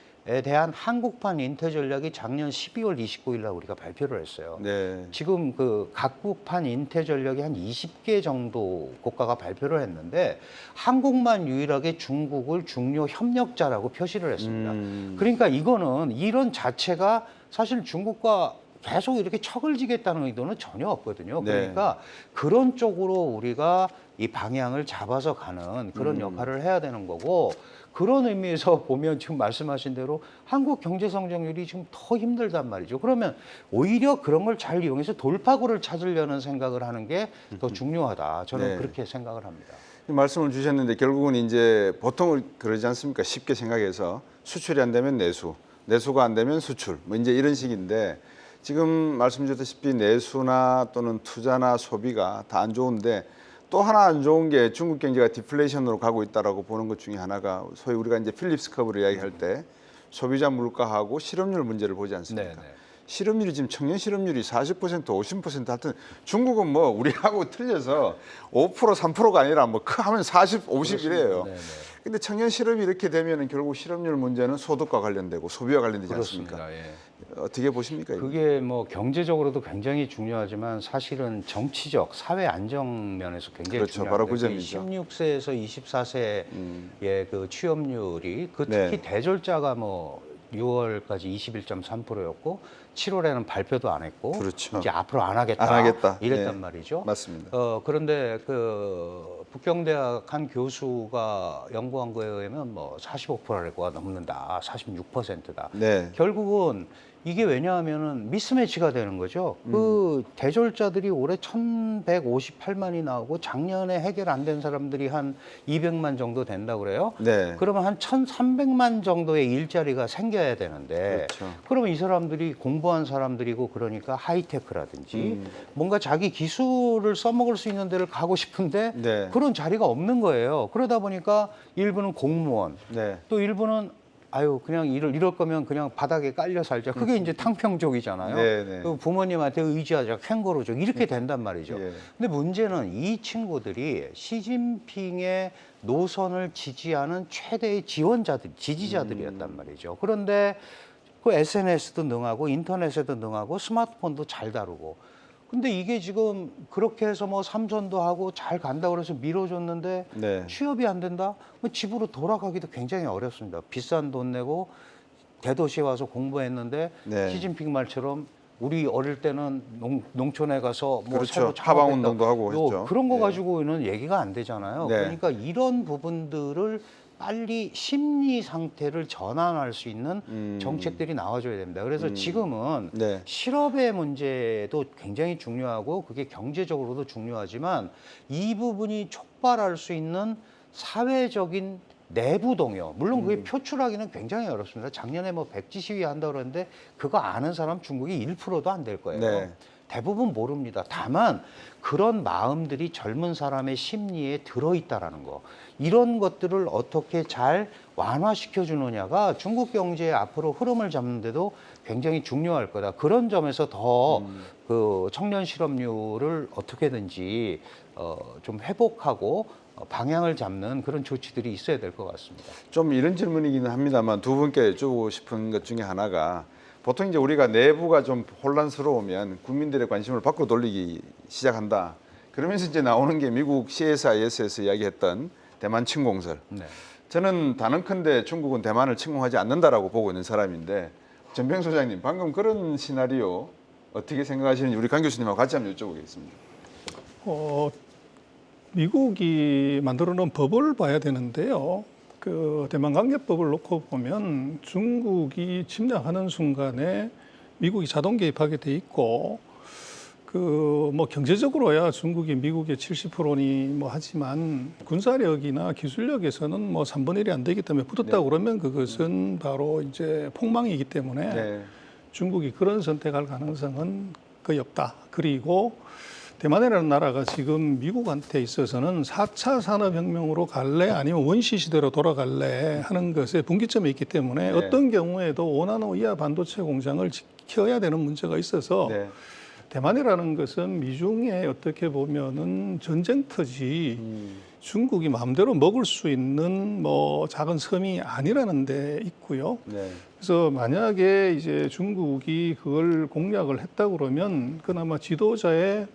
Speaker 2: 대한 한국판 인태 전략이 작년 12월 29일 날 우리가 발표를 했어요.
Speaker 1: 네.
Speaker 2: 지금 그 각국판 인태 전략이 한 20개 정도 국가가 발표를 했는데 한국만 유일하게 중국을 중요 협력자라고 표시를 했습니다. 그러니까 이거는 이런 자체가 사실 중국과 계속 이렇게 척을 지겠다는 의도는 전혀 없거든요.
Speaker 1: 네.
Speaker 2: 그러니까 그런 쪽으로 우리가 이 방향을 잡아서 가는 그런 역할을 해야 되는 거고 그런 의미에서 보면 지금 말씀하신 대로 한국 경제 성장률이 지금 더 힘들단 말이죠. 그러면 오히려 그런 걸 잘 이용해서 돌파구를 찾으려는 생각을 하는 게 더 중요하다. 저는
Speaker 1: 네.
Speaker 2: 그렇게 생각을 합니다.
Speaker 1: 말씀을 주셨는데 결국은 이제 보통 그러지 않습니까? 쉽게 생각해서 수출이 안 되면 내수, 내수가 안 되면 수출, 뭐 이제 이런 식인데 지금 말씀 주셨다시피 내수나 또는 투자나 소비가 다 안 좋은데 또 하나 안 좋은 게 중국 경제가 디플레이션으로 가고 있다라고 보는 것 중에 하나가 소위 우리가 이제 필립스 커브를 이야기할 때 소비자 물가하고 실업률 문제를 보지 않습니까?
Speaker 2: 네, 네.
Speaker 1: 실업률이 지금 청년 실업률이 40%, 50% 하여튼 중국은 뭐 우리하고 틀려서 5%, 3%가 아니라 뭐 하면 40, 50이래요.
Speaker 2: 네, 네.
Speaker 1: 근데 청년 실업이 이렇게 되면은 결국 실업률 문제는 소득과 관련되고 소비와 관련되지 않습니까?
Speaker 2: 그렇습니다. 예.
Speaker 1: 어떻게 보십니까? 이거?
Speaker 2: 그게 뭐 경제적으로도 굉장히 중요하지만 사실은 정치적, 사회 안정 면에서 굉장히
Speaker 1: 그렇죠.
Speaker 2: 중요합니다.
Speaker 1: 바로 그 점이죠.
Speaker 2: 16세에서 24세의 그 취업률이 그 특히
Speaker 1: 네.
Speaker 2: 대졸자가 뭐 6월까지 21.3%였고 7월에는 발표도 안 했고
Speaker 1: 그렇죠.
Speaker 2: 이제 앞으로 안 하겠다,
Speaker 1: 안 하겠다.
Speaker 2: 이랬단
Speaker 1: 네.
Speaker 2: 말이죠.
Speaker 1: 맞습니다.
Speaker 2: 그런데 그 북경대학 한 교수가 연구한 거에 의하면 뭐 45%가 넘는다, 46%다.
Speaker 1: 네.
Speaker 2: 결국은 이게 왜냐하면은 미스매치가 되는 거죠. 그 대졸자들이 올해 1,158만이 나오고 작년에 해결 안 된 사람들이 한 200만 정도 된다 그래요.
Speaker 1: 네.
Speaker 2: 그러면 한 1,300만 정도의 일자리가 생겨야 되는데
Speaker 1: 그렇죠.
Speaker 2: 그러면 이 사람들이 공부한 사람들이고 그러니까 하이테크라든지 뭔가 자기 기술을 써먹을 수 있는 데를 가고 싶은데
Speaker 1: 네.
Speaker 2: 그런 자리가 없는 거예요. 그러다 보니까 일부는 공무원,
Speaker 1: 네.
Speaker 2: 또 일부는 아유 그냥 이럴 거면 그냥 바닥에 깔려 살자. 그게 이제 탕평족이잖아요.
Speaker 1: 네.
Speaker 2: 그 부모님한테 의지하자, 캥거루족 이렇게 된단 말이죠.
Speaker 1: 예.
Speaker 2: 근데 문제는 이 친구들이 시진핑의 노선을 지지하는 최대의 지지자들이었단 말이죠. 그런데 그 SNS도 능하고 인터넷에도 능하고 스마트폰도 잘 다루고. 근데 이게 지금 그렇게 해서 뭐 삼선도 하고 잘 간다 그래서 밀어줬는데
Speaker 1: 네.
Speaker 2: 취업이 안 된다? 그럼 집으로 돌아가기도 굉장히 어렵습니다. 비싼 돈 내고 대도시에 와서 공부했는데
Speaker 1: 네.
Speaker 2: 시진핑 말처럼 우리 어릴 때는 농촌에 가서 뭐
Speaker 1: 그렇죠.
Speaker 2: 새로
Speaker 1: 하방
Speaker 2: 창업했다.
Speaker 1: 운동도 하고 했죠.
Speaker 2: 그런 거
Speaker 1: 네.
Speaker 2: 가지고는 얘기가 안 되잖아요.
Speaker 1: 네.
Speaker 2: 그러니까 이런 부분들을 빨리 심리 상태를 전환할 수 있는 정책들이 나와줘야 됩니다. 그래서 지금은
Speaker 4: 네.
Speaker 2: 실업의 문제도 굉장히 중요하고 그게 경제적으로도 중요하지만 이 부분이 촉발할 수 있는 사회적인 내부 동요. 물론 그게 표출하기는 굉장히 어렵습니다. 작년에 뭐 백지 시위 한다고 그러는데 그거 아는 사람 중국이 1%도 안 될 거예요.
Speaker 4: 네.
Speaker 2: 대부분 모릅니다. 다만 그런 마음들이 젊은 사람의 심리에 들어있다라는 거. 이런 것들을 어떻게 잘 완화시켜 주느냐가 중국 경제의 앞으로 흐름을 잡는데도 굉장히 중요할 거다. 그런 점에서 더 그 청년 실업률을 어떻게든지 좀 회복하고 방향을 잡는 그런 조치들이 있어야 될 것 같습니다.
Speaker 1: 좀 이런 질문이기는 합니다만 두 분께 여쭈고 싶은 것 중에 하나가 보통 이제 우리가 내부가 좀 혼란스러우면 국민들의 관심을 밖으로 돌리기 시작한다. 그러면서 이제 나오는 게 미국 CSIS에서 이야기했던 대만 침공설.
Speaker 2: 네.
Speaker 1: 저는 단언컨대 중국은 대만을 침공하지 않는다라고 보고 있는 사람인데 전병 소장님 방금 그런 시나리오 어떻게 생각하시는지 우리 강 교수님하고 같이 한번 여쭤보겠습니다.
Speaker 3: 미국이 만들어 놓은 법을 봐야 되는데요. 그 대만관계법을 놓고 보면 중국이 침략하는 순간에 미국이 자동 개입하게 돼 있고 그 뭐 경제적으로야 중국이 미국의 70%니 뭐 하지만 군사력이나 기술력에서는 뭐 3분의 1이 안 되기 때문에 붙었다고 그러면 그것은 바로 이제 폭망이기 때문에
Speaker 1: 네.
Speaker 3: 중국이 그런 선택할 가능성은 거의 없다. 그리고 대만이라는 나라가 지금 미국한테 있어서는 4차 산업혁명으로 갈래 아니면 원시 시대로 돌아갈래 하는 것에 분기점이 있기 때문에
Speaker 1: 네.
Speaker 3: 어떤 경우에도 원하는 이하 반도체 공장을 지켜야 되는 문제가 있어서
Speaker 1: 네.
Speaker 3: 대만이라는 것은 미중에 어떻게 보면은 전쟁터지 중국이 마음대로 먹을 수 있는 뭐 작은 섬이 아니라는 데 있고요.
Speaker 1: 네.
Speaker 3: 그래서 만약에 이제 중국이 그걸 공략을 했다 그러면 그나마 지도자의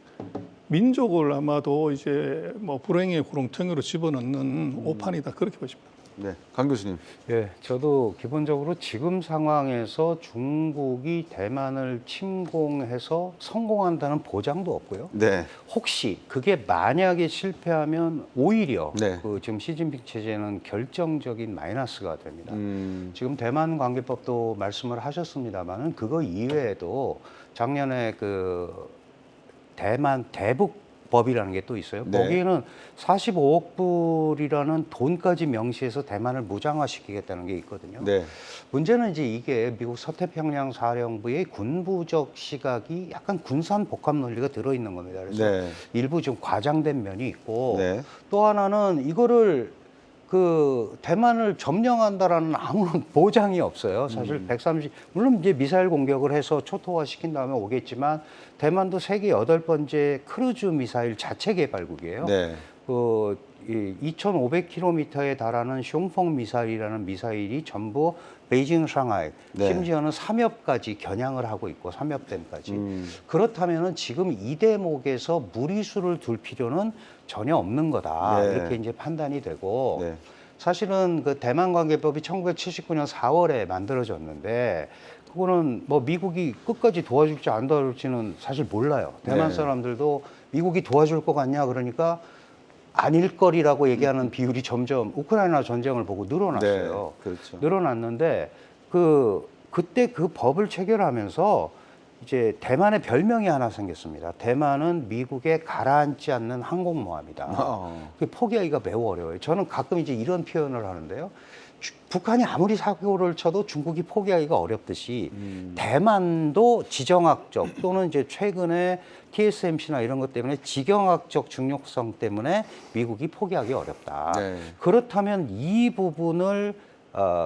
Speaker 3: 민족을 아마도 이제 뭐 불행의 구렁텅이로 집어넣는 오판이다 그렇게 보십니다.
Speaker 1: 네. 강 교수님.
Speaker 2: 예, 저도 기본적으로 지금 상황에서 중국이 대만을 침공해서 성공한다는 보장도 없고요.
Speaker 1: 네.
Speaker 2: 혹시 그게 만약에 실패하면 오히려
Speaker 1: 네.
Speaker 2: 그 지금 시진핑 체제는 결정적인 마이너스가 됩니다. 지금 대만 관계법도 말씀을 하셨습니다만은 그거 이외에도 작년에 그 대만 대북법이라는 게 또 있어요.
Speaker 1: 네.
Speaker 2: 거기에는 45억 불이라는 돈까지 명시해서 대만을 무장화시키겠다는 게 있거든요.
Speaker 1: 네.
Speaker 2: 문제는 이제 이게 미국 서태평양 사령부의 군부적 시각이 약간 군산 복합 논리가 들어있는 겁니다. 그래서
Speaker 1: 네.
Speaker 2: 일부 좀 과장된 면이 있고
Speaker 1: 네.
Speaker 2: 또 하나는 이거를 그 대만을 점령한다라는 아무런 보장이 없어요. 사실 130 물론 이제 미사일 공격을 해서 초토화 시킨 다음에 오겠지만 대만도 세계 8번째 크루즈 미사일 자체 개발국이에요.
Speaker 1: 네.
Speaker 2: 그 2,500km에 달하는 숑펑 미사일이라는 미사일이 전부 베이징, 상하이,
Speaker 1: 네.
Speaker 2: 심지어는 삼엽까지 겨냥을 하고 있고 삼엽댐까지. 그렇다면은 지금 이 대목에서 무리수를 둘 필요는 전혀 없는 거다.
Speaker 1: 네.
Speaker 2: 이렇게 이제 판단이 되고
Speaker 1: 네.
Speaker 2: 사실은 그 대만관계법이 1979년 4월에 만들어졌는데 그거는 뭐 미국이 끝까지 도와줄지 안 도와줄지는 사실 몰라요. 대만
Speaker 1: 네.
Speaker 2: 사람들도 미국이 도와줄 것 같냐 그러니까 아닐 거리라고 얘기하는 비율이 점점 우크라이나 전쟁을 보고 늘어났어요.
Speaker 1: 네. 그렇죠.
Speaker 2: 늘어났는데 그때 그 법을 체결하면서 이제 대만의 별명이 하나 생겼습니다. 대만은 미국에 가라앉지 않는 항공모함이다. 그게 포기하기가 매우 어려워요. 저는 가끔 이제 이런 표현을 하는데요. 북한이 아무리 사고를 쳐도 중국이 포기하기가 어렵듯이 대만도 지정학적 또는 이제 최근에 TSMC나 이런 것 때문에 지경학적 중요성 때문에 미국이 포기하기 어렵다.
Speaker 1: 네.
Speaker 2: 그렇다면 이 부분을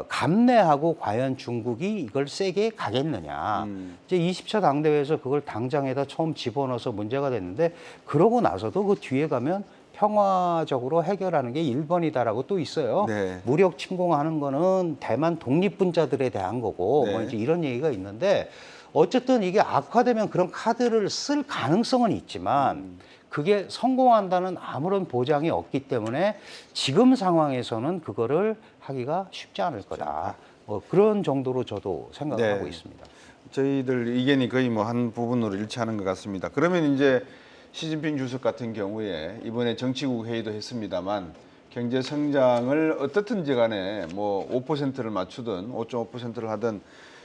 Speaker 2: 감내하고 과연 중국이 이걸 세게 가겠느냐. 이제 20차 당대회에서 그걸 당장에다 처음 집어넣어서 문제가 됐는데 그러고 나서도 그 뒤에 가면 평화적으로 해결하는 게 1번이다라고 또 있어요.
Speaker 1: 네.
Speaker 2: 무력 침공하는 거는 대만 독립분자들에 대한 거고
Speaker 1: 네.
Speaker 2: 뭐 이제 이런 얘기가 있는데 어쨌든 이게 악화되면 그런 카드를 쓸 가능성은 있지만 그게 성공한다는 아무런 보장이 없기 때문에 지금 상황에서는 그거를 하기가 쉽지 않을 거다. 뭐 그런 정도로 저도 생각을
Speaker 1: 네.
Speaker 2: 하고 있습니다.
Speaker 1: 저희들 의견이 거의 뭐 한 부분으로 일치하는 것 같습니다. 그러면 이제 시진핑 주석 같은 경우에 이번에 정치국 회의도 했습니다만 경제 성장을 어떻든지 간에 뭐 5%를 맞추든 5.5%를 하든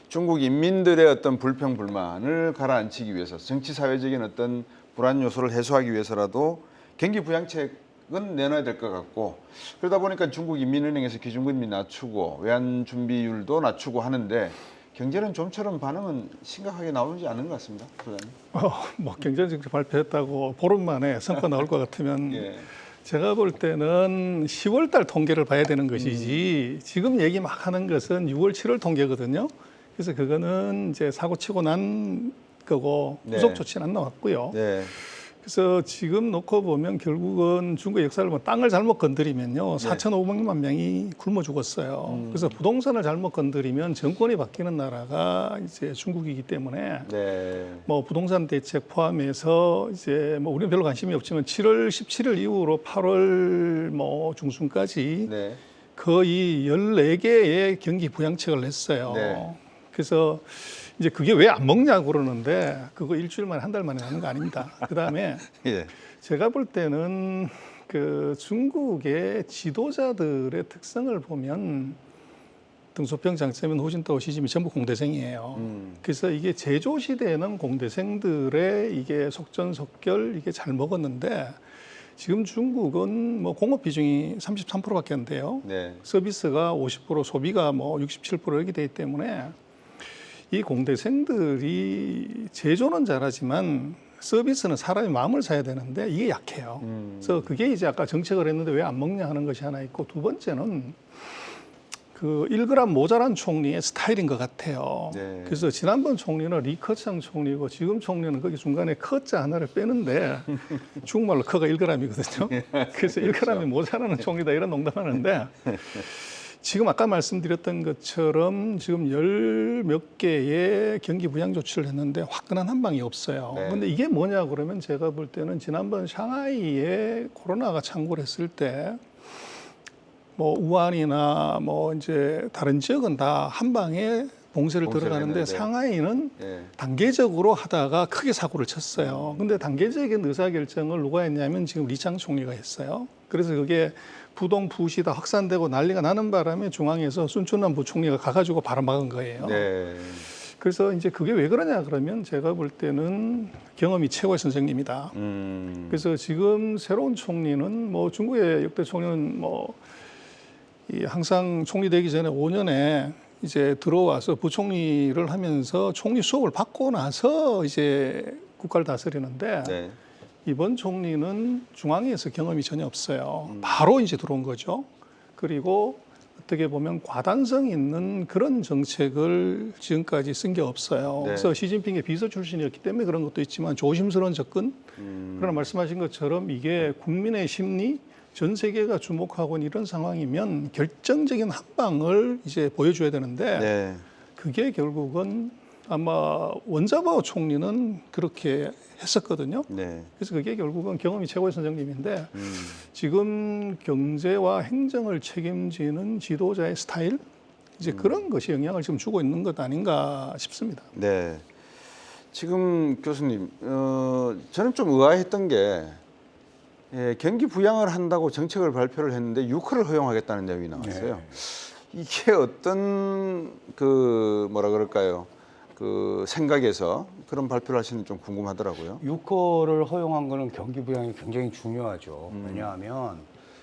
Speaker 1: 중국 인민들의 어떤 불평 불만을 가라앉히기 위해서 정치 사회적인 어떤 불안 요소를 해소하기 위해서라도 경기 부양책은 내놔야 될 것 같고, 그러다 보니까 중국 인민은행에서 기준금리 낮추고 외환 준비율도 낮추고 하는데 경제는 좀처럼 반응은 심각하게 나오지 않는 것 같습니다, 소장님.
Speaker 3: 뭐 경제정책 발표했다고 보름 만에 성과 나올 것 같으면
Speaker 1: 예.
Speaker 3: 제가 볼 때는 10월 달 통계를 봐야 되는 것이지 지금 얘기 막 하는 것은 6월, 7월 통계거든요. 그래서 그거는 이제 사고 치고 난 거고
Speaker 1: 네.
Speaker 3: 후속 조치는 안 나왔고요.
Speaker 1: 네.
Speaker 3: 그래서 지금 놓고 보면 결국은 중국의 역사를 보면 땅을 잘못 건드리면요. 4,500만 명이 굶어 죽었어요. 그래서 부동산을 잘못 건드리면 정권이 바뀌는 나라가 이제 중국이기 때문에
Speaker 1: 네.
Speaker 3: 뭐 부동산 대책 포함해서 이제 뭐 우리는 별로 관심이 없지만 7월 17일 이후로 8월 뭐 중순까지
Speaker 1: 네.
Speaker 3: 거의 14개의 경기 부양책을 냈어요.
Speaker 1: 네.
Speaker 3: 그래서 이제 그게 왜 안 먹냐고 그러는데 그거 일주일 만에 한 달 만에 하는 거 아닙니다. 그다음에
Speaker 1: 예.
Speaker 3: 제가 볼 때는 그 중국의 지도자들의 특성을 보면 등소평, 장세면, 후진타오, 시진핑 전부 공대생이에요. 그래서 이게 제조 시대에는 공대생들의 이게 속전속결 이게 잘 먹었는데 지금 중국은 뭐 공업 비중이 33%밖에 안 돼요.
Speaker 1: 네.
Speaker 3: 서비스가 50%, 소비가 뭐 67% 이렇게 되기 때문에 이 공대생들이 제조는 잘하지만 서비스는 사람의 마음을 사야 되는데 이게 약해요. 그래서 그게 이제 아까 정책을 했는데 왜 안 먹냐 하는 것이 하나 있고, 두 번째는 그 1g 모자란 총리의 스타일인 것 같아요.
Speaker 1: 네.
Speaker 3: 그래서 지난번 총리는 리커창 총리고 지금 총리는 거기 중간에 커자 하나를 빼는데 중국말로 커가 1g이거든요. 그래서 1g이 모자라는 총리다 이런 농담하는데 지금 아까 말씀드렸던 것처럼 지금 10몇 개의 경기 부양 조치를 했는데 화끈한 한 방이 없어요.
Speaker 1: 네.
Speaker 3: 근데 이게 뭐냐 그러면 제가 볼 때는 지난번 샹하이에 코로나가 창궐 했을 때 뭐 우한이나 뭐 이제 다른 지역은 다 한 방에 봉쇄를 들어가는데
Speaker 1: 했는데.
Speaker 3: 상하이는
Speaker 1: 예.
Speaker 3: 단계적으로 하다가 크게 사고를 쳤어요. 근데 단계적인 의사결정을 누가 했냐면 지금 리창 총리가 했어요. 그래서 그게 부동부시 다 확산되고 난리가 나는 바람에 중앙에서 순춘남 부총리가 가가지고 바로 막은 거예요.
Speaker 1: 네.
Speaker 3: 그래서 이제 그게 왜 그러냐 그러면 제가 볼 때는 경험이 최고의 선생님이다. 그래서 지금 새로운 총리는 뭐 중국의 역대 총리는 뭐 이 항상 총리 되기 전에 5년에 이제 들어와서 부총리를 하면서 총리 수업을 받고 나서 이제 국가를 다스리는데
Speaker 1: 네.
Speaker 3: 이번 총리는 중앙에서 경험이 전혀 없어요. 바로 이제 들어온 거죠. 그리고 어떻게 보면 과단성 있는 그런 정책을 지금까지 쓴 게 없어요.
Speaker 1: 네.
Speaker 3: 그래서 시진핑의 비서 출신이었기 때문에 그런 것도 있지만 조심스러운 접근. 그러나 말씀하신 것처럼 이게 국민의 심리, 전 세계가 주목하고 있는 이런 상황이면 결정적인 한 방을 이제 보여줘야 되는데
Speaker 1: 네.
Speaker 3: 그게 결국은 아마 원자바오 총리는 그렇게 했었거든요.
Speaker 1: 네.
Speaker 3: 그래서 그게 결국은 경험이 최고의 선생님인데 지금 경제와 행정을 책임지는 지도자의 스타일 이제 그런 것이 영향을 지금 주고 있는 것 아닌가 싶습니다.
Speaker 1: 네. 지금 교수님, 저는 좀 의아했던 게 경기 부양을 한다고 정책을 발표를 했는데 유커를 허용하겠다는 내용이 나왔어요. 이게 어떤 그 뭐라 그럴까요? 그 생각에서 그런 발표를 하시는지 좀 궁금하더라고요.
Speaker 2: 유커를 허용한 거는 경기 부양이 굉장히 중요하죠. 왜냐하면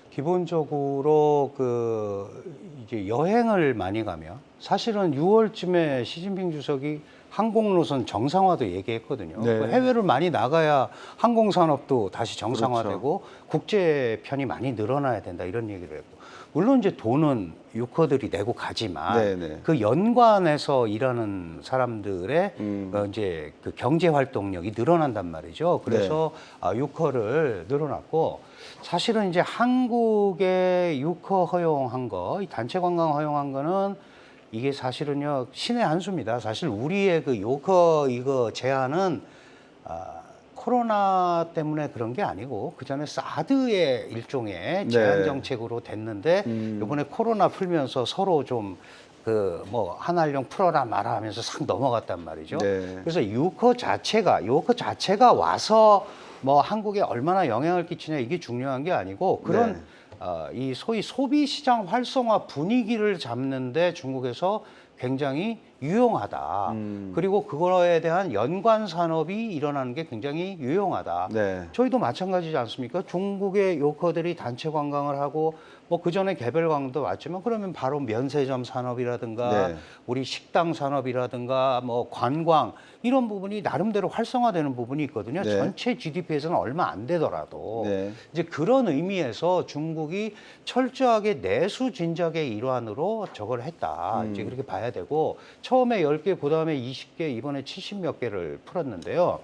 Speaker 2: 기본적으로 그 이제 여행을 많이 가면 사실은 6월쯤에 시진핑 주석이 항공노선 정상화도 얘기했거든요.
Speaker 1: 네.
Speaker 2: 해외를 많이 나가야 항공산업도 다시 정상화되고
Speaker 1: 그렇죠.
Speaker 2: 국제편이 많이 늘어나야 된다 이런 얘기를 했고, 물론 이제 돈은 유커들이 내고 가지만
Speaker 1: 네네.
Speaker 2: 그 연관에서 일하는 사람들의 이제 그 경제 활동력이 늘어난단 말이죠. 그래서 유커를 늘어났고, 사실은 이제 한국의 유커 허용한 거, 이 단체 관광 허용한 거는 이게 사실은요 신의 한 수입니다. 사실 우리의 그 유커 이거 제한은 코로나 때문에 그런 게 아니고 그 전에 사드의 일종의 제한 정책으로 됐는데 이번에 코로나 풀면서 서로 좀 그 뭐 한알령 풀어라 마라 하면서 싹 넘어갔단 말이죠.
Speaker 1: 네.
Speaker 2: 그래서 유커 자체가 와서 뭐 한국에 얼마나 영향을 끼치냐 이게 중요한 게 아니고 그런 이 소위 소비 시장 활성화 분위기를 잡는데 중국에서 굉장히 유용하다. 그리고 그거에 대한 연관 산업이 일어나는 게 굉장히 유용하다.
Speaker 1: 네.
Speaker 2: 저희도 마찬가지지 않습니까? 중국의 요커들이 단체 관광을 하고 뭐 그전에 개별 관광도 왔지만 그러면 바로 면세점 산업이라든가
Speaker 1: 네.
Speaker 2: 우리 식당 산업이라든가 뭐 관광 이런 부분이 나름대로 활성화되는 부분이 있거든요.
Speaker 1: 네.
Speaker 2: 전체 GDP에서는 얼마 안 되더라도
Speaker 1: 네.
Speaker 2: 이제 그런 의미에서 중국이 철저하게 내수 진작의 일환으로 저걸 했다. 이제 그렇게 봐야 되고 처음에 10개, 그다음에 20개, 이번에 70몇 개를 풀었는데요.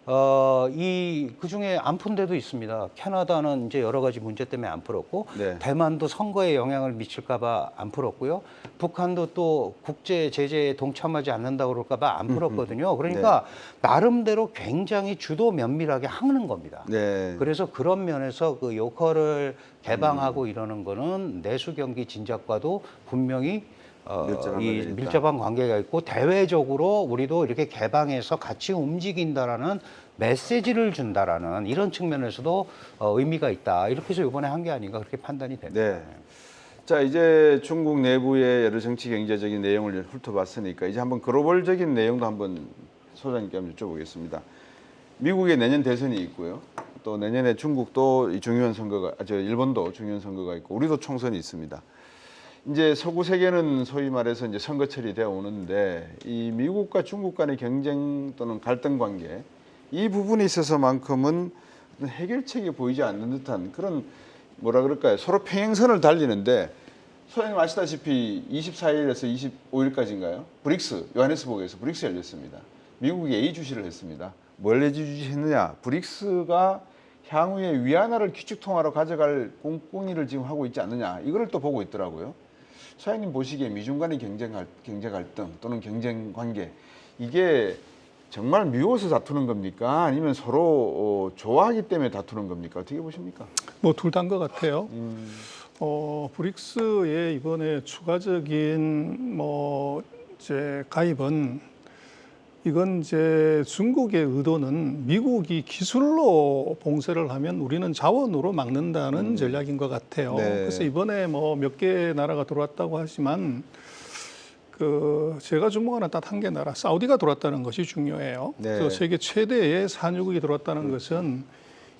Speaker 2: 그 중에 안 푼 데도 있습니다. 캐나다는 이제 여러 가지 문제 때문에 안 풀었고,
Speaker 1: 네.
Speaker 2: 대만도 선거에 영향을 미칠까봐 안 풀었고요. 북한도 또 국제 제재에 동참하지 않는다고 그럴까봐 안 풀었거든요. 그러니까 나름대로 굉장히 주도 면밀하게 하는 겁니다.
Speaker 1: 네.
Speaker 2: 그래서 그런 면에서 그 요커를 개방하고 이러는 거는 내수 경기 진작과도 분명히
Speaker 1: 밀접한 관계가 있다.
Speaker 2: 밀접한 관계가 있고 대외적으로 우리도 이렇게 개방해서 같이 움직인다라는 메시지를 준다라는 이런 측면에서도 의미가 있다. 이렇게 해서 이번에 한 게 아닌가 그렇게 판단이 됩니다.
Speaker 1: 네. 자, 이제 중국 내부의 여러 정치 경제적인 내용을 훑어봤으니까 이제 한번 글로벌적인 내용도 한번 소장님께 한번 여쭤보겠습니다. 미국의 내년 대선이 있고요. 또 내년에 중국도 이 중요한 선거가, 일본도 중요한 선거가 있고 우리도 총선이 있습니다. 이제 서구 세계는 소위 말해서 이제 선거철이 되어 오는데 이 미국과 중국 간의 경쟁 또는 갈등 관계 이 부분에 있어서만큼은 해결책이 보이지 않는 듯한 그런 뭐라 그럴까요? 서로 평행선을 달리는데 소장님 아시다시피 24일에서 25일까지인가요? 브릭스, 요하네스버그에서 브릭스 열렸습니다. 미국이 예의주시를 했습니다. 뭘 예의주시했느냐? 브릭스가 향후에 위안화를 기축통화로 가져갈 꿍꿍이를 지금 하고 있지 않느냐? 이거를 또 보고 있더라고요. 소장님 보시기에 미중 간의 경제 갈등 또는 경쟁 관계 이게 정말 미워서 다투는 겁니까? 아니면 서로 좋아하기 때문에 다투는 겁니까? 어떻게 보십니까?
Speaker 3: 뭐 둘 다인 것 같아요. 브릭스의 이번에 추가적인 뭐 이제 가입은 이건 이제 중국의 의도는 미국이 기술로 봉쇄를 하면 우리는 자원으로 막는다는 전략인 것 같아요.
Speaker 1: 네.
Speaker 3: 그래서 이번에 뭐 몇 개 나라가 들어왔다고 하지만 제가 주목하는 딱 한 개 나라 사우디가 들어왔다는 것이 중요해요.
Speaker 1: 네.
Speaker 3: 그래서 세계 최대의 산유국이 들어왔다는 것은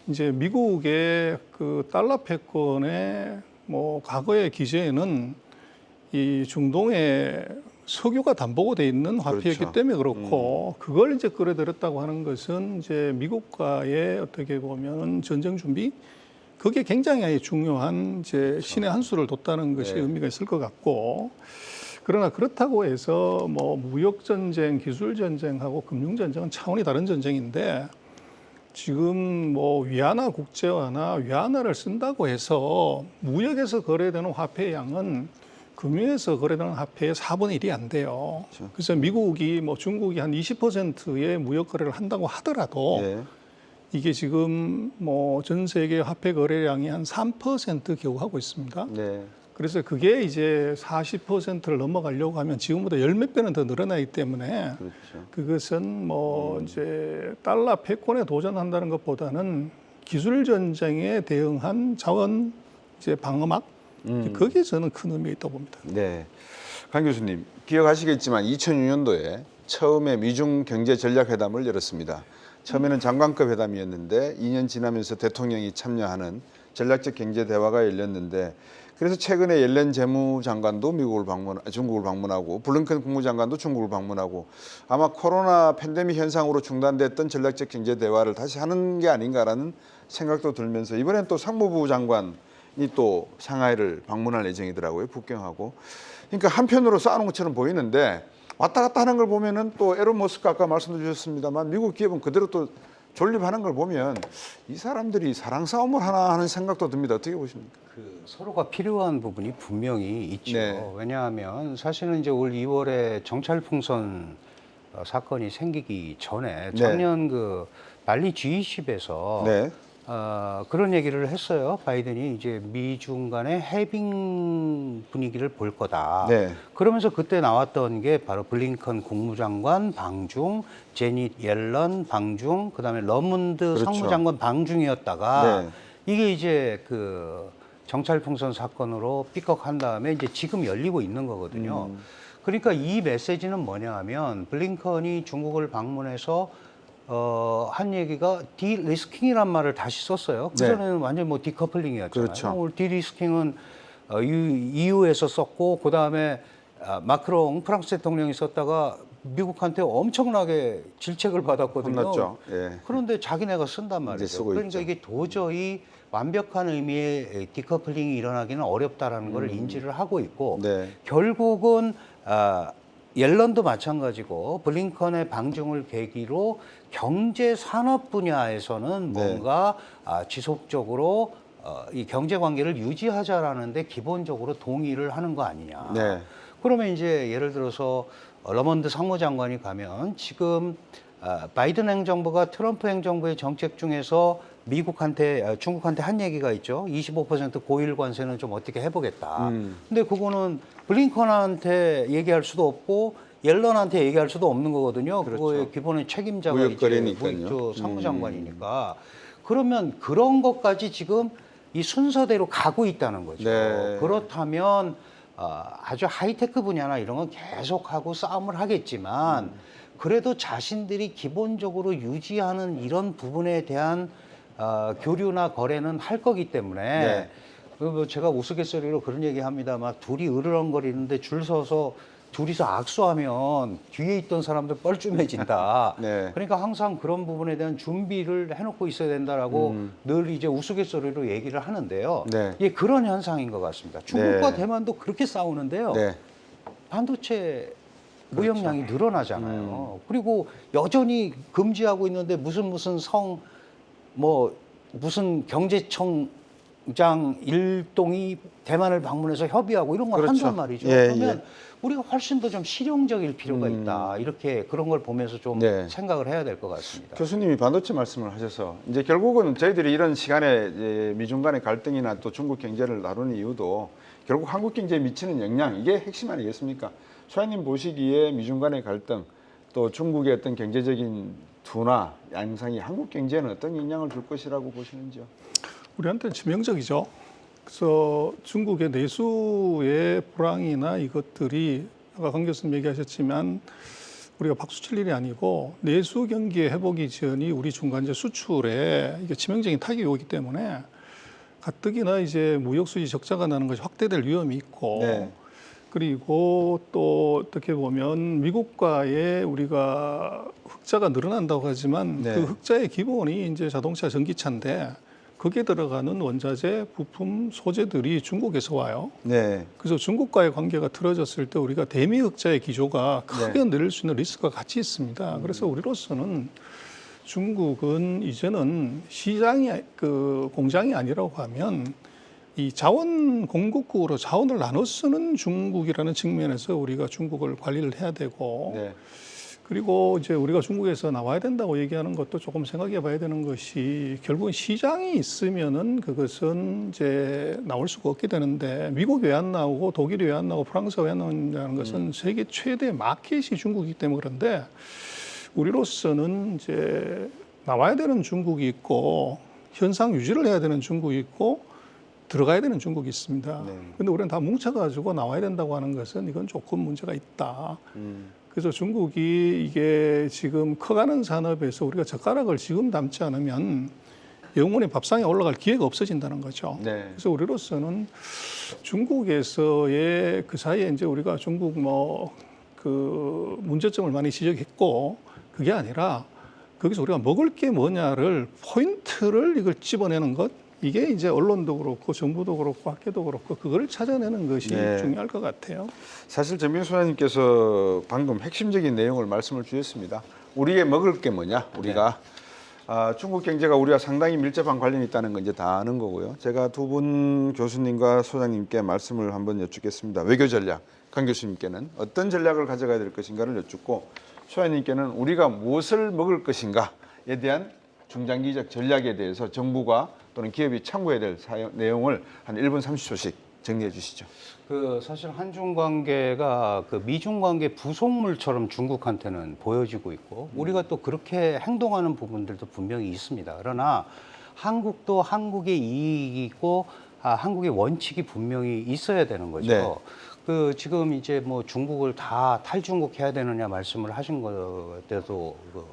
Speaker 3: 이제 미국의 그 달러 패권의 뭐 과거의 기재에는 이 중동의 석유가 담보가 돼 있는 화폐였기
Speaker 1: 그렇죠.
Speaker 3: 때문에 그렇고 그걸 이제 끌어들였다고 하는 것은 이제 미국과의 어떻게 보면 전쟁 준비 그게 굉장히 중요한 이제 신의 한 수를 뒀다는 것이
Speaker 1: 네.
Speaker 3: 의미가 있을 것 같고 그러나 그렇다고 해서 뭐 무역 전쟁, 기술 전쟁하고 금융 전쟁은 차원이 다른 전쟁인데 지금 뭐 위안화 국제화나 위안화를 쓴다고 해서 무역에서 거래되는 화폐의 양은 금융에서 거래되는 화폐의 4분의 1이 안 돼요.
Speaker 1: 그렇죠.
Speaker 3: 그래서 미국이 뭐 중국이 한 20%의 무역 거래를 한다고 하더라도
Speaker 1: 네.
Speaker 3: 이게 지금 뭐 전 세계 화폐 거래량이 한 3% 겨우 하고 있습니다.
Speaker 1: 네.
Speaker 3: 그래서 그게 이제 40%를 넘어가려고 하면 지금보다 10몇 배는 더 늘어나기 때문에
Speaker 1: 그렇죠.
Speaker 3: 그것은 뭐 이제 달러 패권에 도전한다는 것보다는 기술 전쟁에 대응한 자원 이제 방어막 거기에 저는 큰 의미가 있다고 봅니다.
Speaker 1: 네. 강 교수님, 기억하시겠지만 2006년도에 처음에 미중 경제 전략 회담을 열었습니다. 처음에는 장관급 회담이었는데 2년 지나면서 대통령이 참여하는 전략적 경제 대화가 열렸는데 그래서 최근에 옐렌 재무장관도 중국을 방문하고 블링컨 국무장관도 중국을 방문하고 아마 코로나 팬데믹 현상으로 중단됐던 전략적 경제 대화를 다시 하는 게 아닌가라는 생각도 들면서 이번엔 또 상무부 장관이 또 상하이를 방문할 예정이더라고요. 북경하고. 그러니까 한편으로 쌓아놓은 것처럼 보이는데 왔다 갔다 하는 걸 보면은 또 에론 머스크 아까 말씀도 주셨습니다만 미국 기업은 그대로 또 존립하는 걸 보면 이 사람들이 사랑 싸움을 하나 하는 생각도 듭니다. 어떻게 보십니까?
Speaker 2: 그 서로가 필요한 부분이 분명히 있죠.
Speaker 1: 네.
Speaker 2: 왜냐하면 사실은 이제 올 2월에 정찰풍선 사건이 생기기 전에 작년 그 발리 G20에서
Speaker 1: 네.
Speaker 2: 그런 얘기를 했어요. 바이든이 이제 미중 간의 해빙 분위기를 볼 거다.
Speaker 1: 네.
Speaker 2: 그러면서 그때 나왔던 게 바로 블링컨 국무장관 방중, 제닛 옐런 방중, 그다음에 러문드
Speaker 1: 그렇죠.
Speaker 2: 상무장관 방중이었다가
Speaker 1: 네.
Speaker 2: 이게 이제 그 정찰풍선 사건으로 삐걱한 다음에 이제 지금 열리고 있는 거거든요. 그러니까 이 메시지는 뭐냐 하면 블링컨이 중국을 방문해서 한 얘기가 디리스킹이란 말을 다시 썼어요. 그전에는 완전히 뭐 디커플링이었잖아요.
Speaker 1: 그렇죠.
Speaker 2: 오늘 디리스킹은 EU에서 썼고 그다음에 마크롱 프랑스 대통령이 썼다가 미국한테 엄청나게 질책을 받았거든요.
Speaker 1: 혼났죠. 예.
Speaker 2: 그런데 자기네가 쓴단 말이죠.
Speaker 1: 쓰고
Speaker 2: 그러니까
Speaker 1: 있죠.
Speaker 2: 이게 도저히 완벽한 의미의 디커플링이 일어나기는 어렵다라는 걸 인지를 하고 있고
Speaker 1: 네.
Speaker 2: 결국은 옐런도 마찬가지고 블링컨의 방중을 계기로 경제 산업 분야에서는
Speaker 1: 네.
Speaker 2: 뭔가 지속적으로 이 경제 관계를 유지하자라는데 기본적으로 동의를 하는 거 아니냐.
Speaker 1: 네.
Speaker 2: 그러면 이제 예를 들어서 러먼드 상무장관이 가면 지금 바이든 행정부가 트럼프 행정부의 정책 중에서 미국한테 중국한테 한 얘기가 있죠. 25% 고일 관세는 좀 어떻게 해보겠다. 근데 그거는 블링컨한테 얘기할 수도 없고 옐런한테 얘기할 수도 없는 거거든요.
Speaker 1: 그렇죠.
Speaker 2: 그거의 기본의 책임자가 이제
Speaker 1: 무역거래니까요.
Speaker 2: 상무장관이니까. 그러면 그런 것까지 지금 이 순서대로 가고 있다는 거죠.
Speaker 1: 네.
Speaker 2: 그렇다면 아주 하이테크 분야나 이런 건 계속하고 싸움을 하겠지만 그래도 자신들이 기본적으로 유지하는 이런 부분에 대한 교류나 거래는 할 거기 때문에
Speaker 1: 네.
Speaker 2: 뭐 제가 우스갯소리로 그런 얘기합니다. 막 둘이 으르렁거리는데 줄 서서 둘이서 악수하면 뒤에 있던 사람들 뻘쭘해진다.
Speaker 1: 네.
Speaker 2: 그러니까 항상 그런 부분에 대한 준비를 해놓고 있어야 된다라고 늘 이제 우스갯소리로 얘기를 하는데요.
Speaker 1: 네.
Speaker 2: 이게 그런 현상인 것 같습니다. 중국과
Speaker 1: 네.
Speaker 2: 대만도 그렇게 싸우는데요.
Speaker 1: 네.
Speaker 2: 반도체 무역량이 늘어나잖아요. 그리고 여전히 금지하고 있는데 무슨 무슨 경제청장 일동이 대만을 방문해서 협의하고 이런 걸
Speaker 1: 그렇죠.
Speaker 2: 한단 말이죠.
Speaker 1: 예,
Speaker 2: 그러면 우리가 훨씬 더 좀 실용적일 필요가 있다. 이렇게 그런 걸 보면서 좀
Speaker 1: 네.
Speaker 2: 생각을 해야 될 것 같습니다.
Speaker 1: 교수님이 반도체 말씀을 하셔서 이제 결국은 저희들이 이런 시간에 이제 미중 간의 갈등이나 또 중국 경제를 다루는 이유도 결국 한국 경제에 미치는 영향 이게 핵심 아니겠습니까? 소장님 보시기에 미중 간의 갈등 또 중국의 어떤 경제적인 둔화 양상이 한국 경제에는 어떤 영향을 줄 것이라고 보시는지요?
Speaker 3: 우리한테는 치명적이죠. 그래서 중국의 내수의 불황이나 이것들이 아까 강 교수님 얘기하셨지만 우리가 박수 칠 일이 아니고 내수 경기의 회복이 전이 우리 중간재 수출에 이게 치명적인 타격이 오기 때문에 가뜩이나 이제 무역 수지 적자가 나는 것이 확대될 위험이 있고
Speaker 1: 네.
Speaker 3: 그리고 또 어떻게 보면 미국과의 우리가 흑자가 늘어난다고 하지만
Speaker 1: 네.
Speaker 3: 그 흑자의 기본이 이제 자동차 전기차인데 거기에 들어가는 원자재, 부품, 소재들이 중국에서 와요.
Speaker 1: 네.
Speaker 3: 그래서 중국과의 관계가 틀어졌을 때 우리가 대미 흑자의 기조가 크게 늘릴 수 있는 리스크가 같이 있습니다. 그래서 우리로서는 중국은 이제는 시장이 공장이 아니라고 하면 이 자원 공급국으로 자원을 나눠 쓰는 중국이라는 측면에서 우리가 중국을 관리를 해야 되고
Speaker 1: 네.
Speaker 3: 그리고 이제 우리가 중국에서 나와야 된다고 얘기하는 것도 조금 생각해 봐야 되는 것이 결국은 시장이 있으면은 그것은 이제 나올 수가 없게 되는데 미국이 왜 안 나오고 독일이 왜 안 나오고 프랑스가 왜 안 나오냐는 것은 세계 최대 마켓이 중국이기 때문에 그런데 우리로서는 이제 나와야 되는 중국이 있고 현상 유지를 해야 되는 중국이 있고 들어가야 되는 중국이 있습니다. 근데 우리는 다 뭉쳐가지고 나와야 된다고 하는 것은 이건 조금 문제가 있다. 그래서 중국이 이게 지금 커가는 산업에서 우리가 젓가락을 지금 담지 않으면 영원히 밥상에 올라갈 기회가 없어진다는 거죠.
Speaker 1: 네.
Speaker 3: 그래서 우리로서는 중국에서의 그 사이에 이제 우리가 중국 그 문제점을 많이 지적했고 그게 아니라 거기서 우리가 먹을 게 뭐냐를 포인트를 이걸 집어내는 것 이게 이제 언론도 그렇고 정부도 그렇고 학계도 그렇고 그걸 찾아내는 것이 중요할 것 같아요.
Speaker 1: 사실 전민수 소장님께서 방금 핵심적인 내용을 말씀을 주셨습니다. 우리의 먹을 게 뭐냐? 우리가 중국 경제가 우리와 상당히 밀접한 관련이 있다는 건 이제 다 아는 거고요. 제가 두 분 교수님과 소장님께 말씀을 한번 여쭙겠습니다. 외교 전략, 강 교수님께는 어떤 전략을 가져가야 될 것인가를 여쭙고 소장님께는 우리가 무엇을 먹을 것인가에 대한 중장기적 전략에 대해서 정부가 또는 기업이 참고해야 될 내용을 한 1분 30초씩 정리해 주시죠.
Speaker 2: 사실 한중 관계가 미중 관계 부속물처럼 중국한테는 보여지고 있고 우리가 또 그렇게 행동하는 부분들도 분명히 있습니다. 그러나 한국도 한국의 이익이 있고 한국의 원칙이 분명히 있어야 되는 거죠.
Speaker 1: 네.
Speaker 2: 그 지금 이제 뭐 중국을 다 탈중국해야 되느냐 말씀을 하신 것에도 그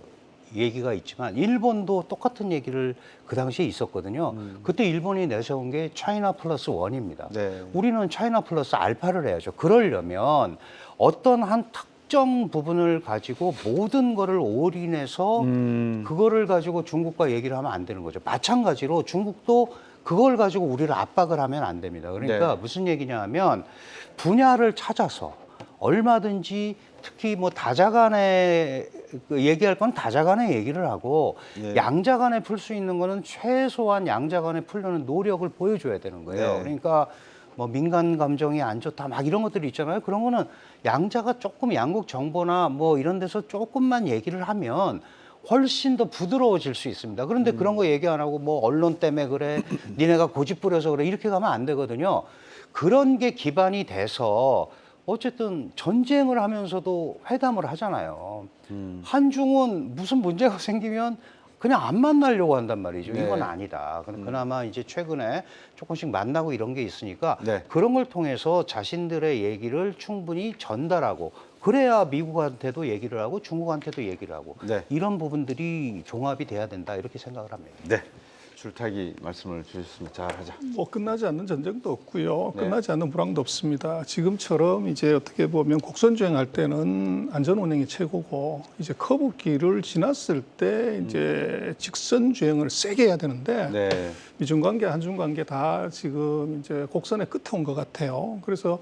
Speaker 2: 얘기가 있지만 일본도 똑같은 얘기를 그 당시에 있었거든요. 그때 일본이 내세운 게 차이나 플러스 원입니다.
Speaker 1: 네.
Speaker 2: 우리는 차이나 플러스 알파를 해야죠. 그러려면 어떤 한 특정 부분을 가지고 모든 거를 올인해서 그거를 가지고 중국과 얘기를 하면 안 되는 거죠. 마찬가지로 중국도 그걸 가지고 우리를 압박을 하면 안 됩니다. 그러니까
Speaker 1: 네.
Speaker 2: 무슨 얘기냐 하면 분야를 찾아서 얼마든지 특히 뭐 다자간에 얘기할 건 다자간에 얘기를 하고
Speaker 1: 네.
Speaker 2: 양자간에 풀 수 있는 거는 최소한 양자간에 풀려는 노력을 보여줘야 되는 거예요.
Speaker 1: 네.
Speaker 2: 그러니까 뭐 민간 감정이 안 좋다 막 이런 것들이 있잖아요. 그런 거는 양자가 조금 양국 정보나 뭐 이런 데서 조금만 얘기를 하면 훨씬 더 부드러워질 수 있습니다. 그런데 그런 거 얘기 안 하고 뭐 언론 때문에 그래, 니네가 고집 부려서 그래 이렇게 가면 안 되거든요. 그런 게 기반이 돼서 어쨌든 전쟁을 하면서도 회담을 하잖아요. 한중은 무슨 문제가 생기면 그냥 안 만나려고 한단 말이죠.
Speaker 1: 네.
Speaker 2: 이건 아니다. 그나마 이제 최근에 조금씩 만나고 이런 게 있으니까
Speaker 1: 네.
Speaker 2: 그런 걸 통해서 자신들의 얘기를 충분히 전달하고 그래야 미국한테도 얘기를 하고 중국한테도 얘기를 하고
Speaker 1: 네.
Speaker 2: 이런 부분들이 종합이 돼야 된다 이렇게 생각을 합니다.
Speaker 1: 네. 줄타기 말씀을 주셨습니다. 잘 하자.
Speaker 3: 뭐 끝나지 않는 전쟁도 없고요.
Speaker 1: 네.
Speaker 3: 끝나지 않는 불황도 없습니다. 지금처럼 이제 어떻게 보면 곡선 주행할 때는 안전 운행이 최고고 이제 커브길을 지났을 때 이제 직선 주행을 세게 해야 되는데
Speaker 1: 네.
Speaker 3: 미중 관계, 한중 관계 다 지금 이제 곡선의 끝에 온 것 같아요. 그래서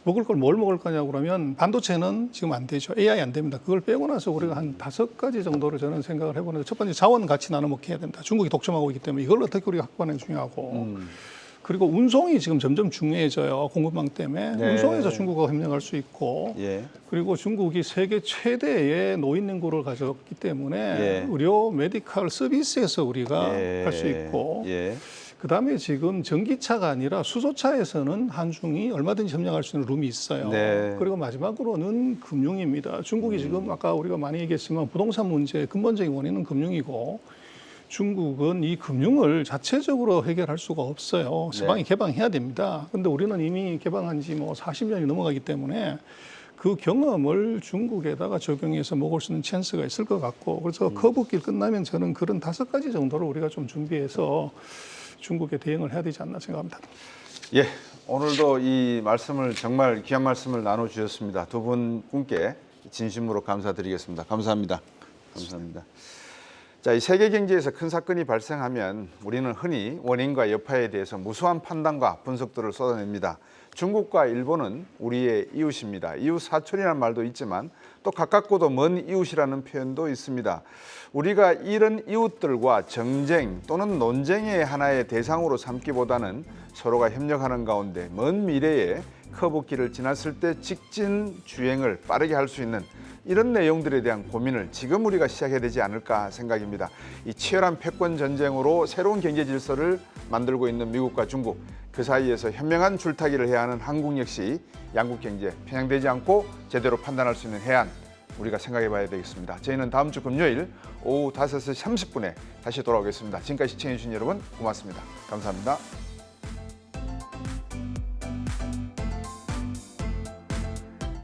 Speaker 3: 먹을 걸 뭘 먹을 거냐고 그러면 반도체는 지금 안 되죠. AI 안 됩니다. 그걸 빼고 나서 우리가 한 5가지 정도로 저는 생각을 해보는데 첫 번째 자원 같이 나눠 먹게 해야 된다. 중국이 독점하고 있기 때문에 이걸 어떻게 우리가 확보하는 게 중요하고 그리고 운송이 지금 점점 중요해져요. 공급망 때문에.
Speaker 1: 네.
Speaker 3: 운송에서 중국과 협력할 수 있고
Speaker 1: 예.
Speaker 3: 그리고 중국이 세계 최대의 노인 인구를 가졌기 때문에
Speaker 1: 예.
Speaker 3: 의료, 메디컬 서비스에서 우리가
Speaker 1: 예.
Speaker 3: 할 수 있고
Speaker 1: 예.
Speaker 3: 그다음에 지금 전기차가 아니라 수소차에서는 한중이 얼마든지 협력할 수 있는 룸이 있어요.
Speaker 1: 네.
Speaker 3: 그리고 마지막으로는 금융입니다. 중국이 지금 아까 우리가 많이 얘기했지만 부동산 문제의 근본적인 원인은 금융이고 중국은 이 금융을 자체적으로 해결할 수가 없어요. 서방이 개방해야 됩니다. 그런데 우리는 이미 개방한 지 뭐 40년이 넘어가기 때문에 그 경험을 중국에다가 적용해서 먹을 수 있는 찬스가 있을 것 같고 그래서 커브길 끝나면 저는 그런 5가지 정도를 우리가 좀 준비해서 중국에 대응을 해야 되지 않나 생각합니다.
Speaker 1: 예. 오늘도 이 말씀을 정말 귀한 말씀을 나눠 주셨습니다. 두 분께 진심으로 감사드리겠습니다. 감사합니다. 감사합니다. 자, 이 세계 경제에서 큰 사건이 발생하면 우리는 흔히 원인과 여파에 대해서 무수한 판단과 분석들을 쏟아냅니다. 중국과 일본은 우리의 이웃입니다. 이웃 사촌이라는 말도 있지만 또 가깝고도 먼 이웃이라는 표현도 있습니다. 우리가 이런 이웃들과 정쟁 또는 논쟁의 하나의 대상으로 삼기보다는 서로가 협력하는 가운데 먼 미래에 커브길을 지났을 때 직진 주행을 빠르게 할 수 있는 이런 내용들에 대한 고민을 지금 우리가 시작해야 되지 않을까 생각입니다. 이 치열한 패권 전쟁으로 새로운 경제 질서를 만들고 있는 미국과 중국, 그 사이에서 현명한 줄타기를 해야 하는 한국 역시 양국 경제 편향되지 않고 제대로 판단할 수 있는 해안 우리가 생각해 봐야 되겠습니다. 저희는 다음 주 금요일 오후 5시 30분에 다시 돌아오겠습니다. 지금까지 시청해 주신 여러분 고맙습니다. 감사합니다.